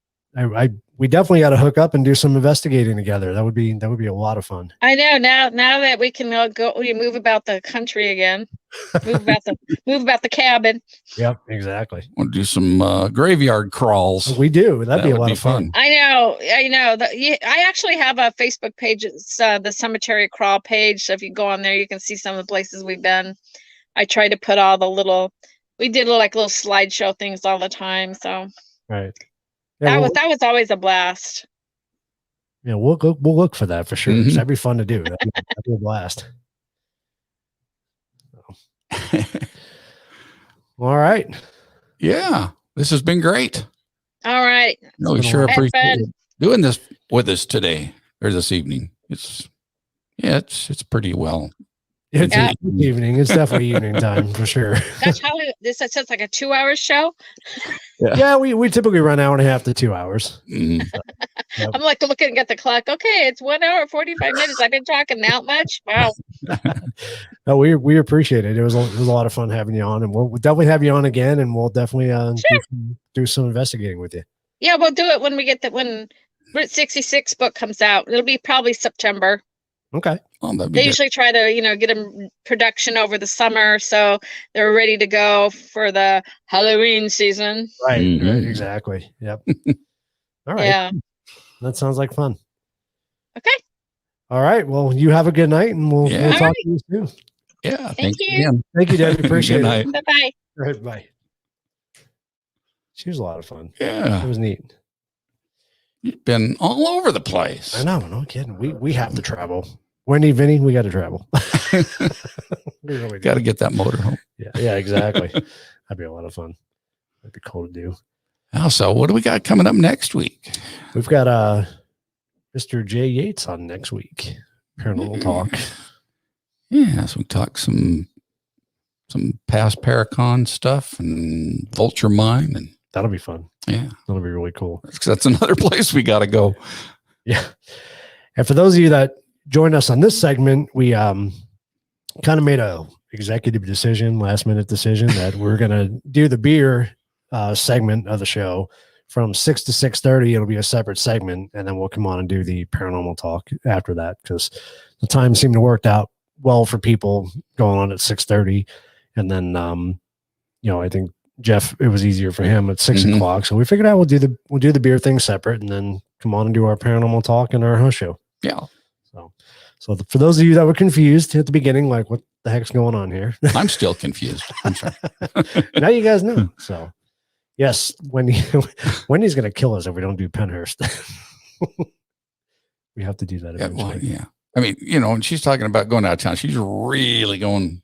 Speaker 1: We definitely got to hook up and do some investigating together. That would be a lot of fun.
Speaker 3: I know. Now that we can move about the country again, move about the cabin.
Speaker 1: Yep, exactly.
Speaker 2: We'll do some graveyard crawls.
Speaker 1: We do. That'd be a lot of fun.
Speaker 3: I know. I actually have a Facebook page. It's the Cemetery Crawl page. So if you go on there, you can see some of the places we've been. I try to put all the we did little slideshow things all the time. So
Speaker 1: right. Yeah,
Speaker 3: that was always a blast.
Speaker 1: Yeah, we'll look for that for sure. That'd be fun to do. That'd be a blast. All right.
Speaker 2: Yeah, this has been great.
Speaker 3: All right.
Speaker 2: No, we sure appreciate doing this with us today or this evening. It's pretty well.
Speaker 1: It's evening. It's definitely evening time for sure.
Speaker 3: Gosh, this sounds like a 2-hour show.
Speaker 1: Yeah, we typically run 1.5 hours to 2 hours.
Speaker 2: Yep.
Speaker 3: I'm like looking at the clock. Okay, it's 1 hour 45 minutes. I've been talking that much. Wow.
Speaker 1: No, we appreciate it. It was a lot of fun having you on, and we'll definitely have you on again, and we'll definitely do some investigating with you.
Speaker 3: Yeah, we'll do it when we get when Route 66 book comes out. It'll be probably September.
Speaker 1: Okay.
Speaker 3: They usually try to, get them production over the summer, so they're ready to go for the Halloween season.
Speaker 1: Right. Exactly. Yep. All right.
Speaker 3: Yeah.
Speaker 1: That sounds like fun.
Speaker 3: Okay.
Speaker 1: All right. Well, you have a good night, and we'll talk to you soon.
Speaker 2: Yeah.
Speaker 3: Thank you.
Speaker 2: Again.
Speaker 1: Thank you, Debbie. Appreciate it.
Speaker 3: Bye-bye.
Speaker 1: All right. Bye. She was a lot of fun.
Speaker 2: Yeah.
Speaker 1: It was neat.
Speaker 2: You've been all over the place.
Speaker 1: I know. No kidding. We have to travel. Wendy, Vinny, we got to travel. We really
Speaker 2: got to get that motor home.
Speaker 1: Yeah, exactly. That'd be a lot of fun. That'd be cool to do.
Speaker 2: So what do we got coming up next week?
Speaker 1: We've got Mr. Jay Yates on next week. Paranormal Talk.
Speaker 2: Yeah, so we talk some past Paracon stuff and Vulture Mine, and
Speaker 1: that'll be fun.
Speaker 2: Yeah,
Speaker 1: that'll be really cool.
Speaker 2: That's another place we got to go.
Speaker 1: Yeah, and for those of you that join us on this segment, we kind of made a last minute decision that we're going to do the beer segment of the show from 6 to 6:30. It'll be a separate segment, and then we'll come on and do the paranormal talk after that, because the time seemed to work out well for people going on at 6:30. And then, I think Jeff, it was easier for him at 6 o'clock. So we figured out we'll do the beer thing separate, and then come on and do our paranormal talk and our house show.
Speaker 2: Yeah.
Speaker 1: So for those of you that were confused at the beginning, like, what the heck's going on here?
Speaker 2: I'm still confused. I'm sorry.
Speaker 1: Now you guys know. So yes, Wendy's going to kill us if we don't do Penhurst. We have to do that eventually.
Speaker 2: Yeah. I mean, when she's talking about going out of town, she's really going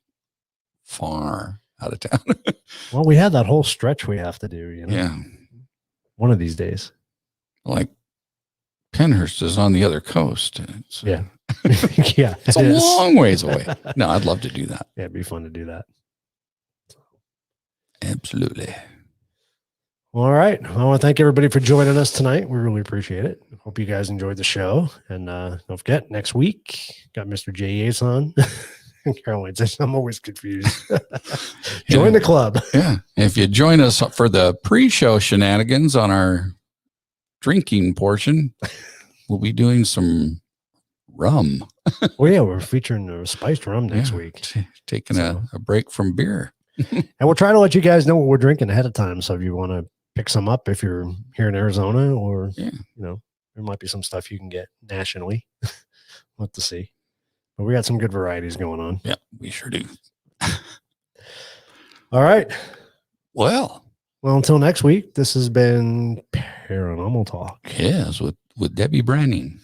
Speaker 2: far out of town.
Speaker 1: Well, we have that whole stretch we have to do,
Speaker 2: Yeah.
Speaker 1: One of these days.
Speaker 2: Like Penhurst is on the other coast.
Speaker 1: Yeah. Yeah.
Speaker 2: It's a long ways away. No, I'd love to do that.
Speaker 1: Yeah, it'd be fun to do that.
Speaker 2: Absolutely.
Speaker 1: All right. I want to thank everybody for joining us tonight. We really appreciate it. Hope you guys enjoyed the show. And don't forget, next week, got Mr. J. Yates on. Caroline says, I'm always confused. Join the club.
Speaker 2: Yeah. If you join us for the pre-show shenanigans on our drinking portion, we'll be doing some rum.
Speaker 1: Oh, yeah. We're featuring a spiced rum next week.
Speaker 2: Taking a break from beer.
Speaker 1: And we'll try to let you guys know what we're drinking ahead of time. So if you want to pick some up, if you're here in Arizona, or, there might be some stuff you can get nationally. We'll have to see. But we got some good varieties going on.
Speaker 2: Yeah, we sure do.
Speaker 1: All right.
Speaker 2: Well,
Speaker 1: until next week, this has been Paranormal Talk.
Speaker 2: Yes, with Debe Branning.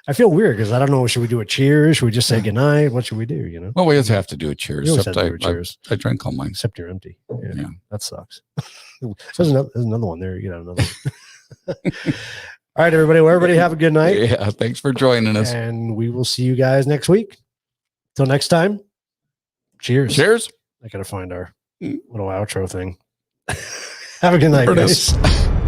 Speaker 1: I feel weird because I don't know. Should we do a cheers? Should we just say goodnight? What should we do? You know?
Speaker 2: Well, we always have to do a cheers.
Speaker 1: You always
Speaker 2: Except
Speaker 1: have to do a cheers.
Speaker 2: I drank all mine.
Speaker 1: Except you're empty.
Speaker 2: Yeah.
Speaker 1: That sucks. There's another one there. You got another one. All right, everybody. Well, everybody have a good night.
Speaker 2: Yeah. Thanks for joining us.
Speaker 1: And we will see you guys next week. Till next time. Cheers.
Speaker 2: Cheers.
Speaker 1: I got to find our little outro thing. Have a good night,
Speaker 2: There it
Speaker 1: guys.
Speaker 2: is.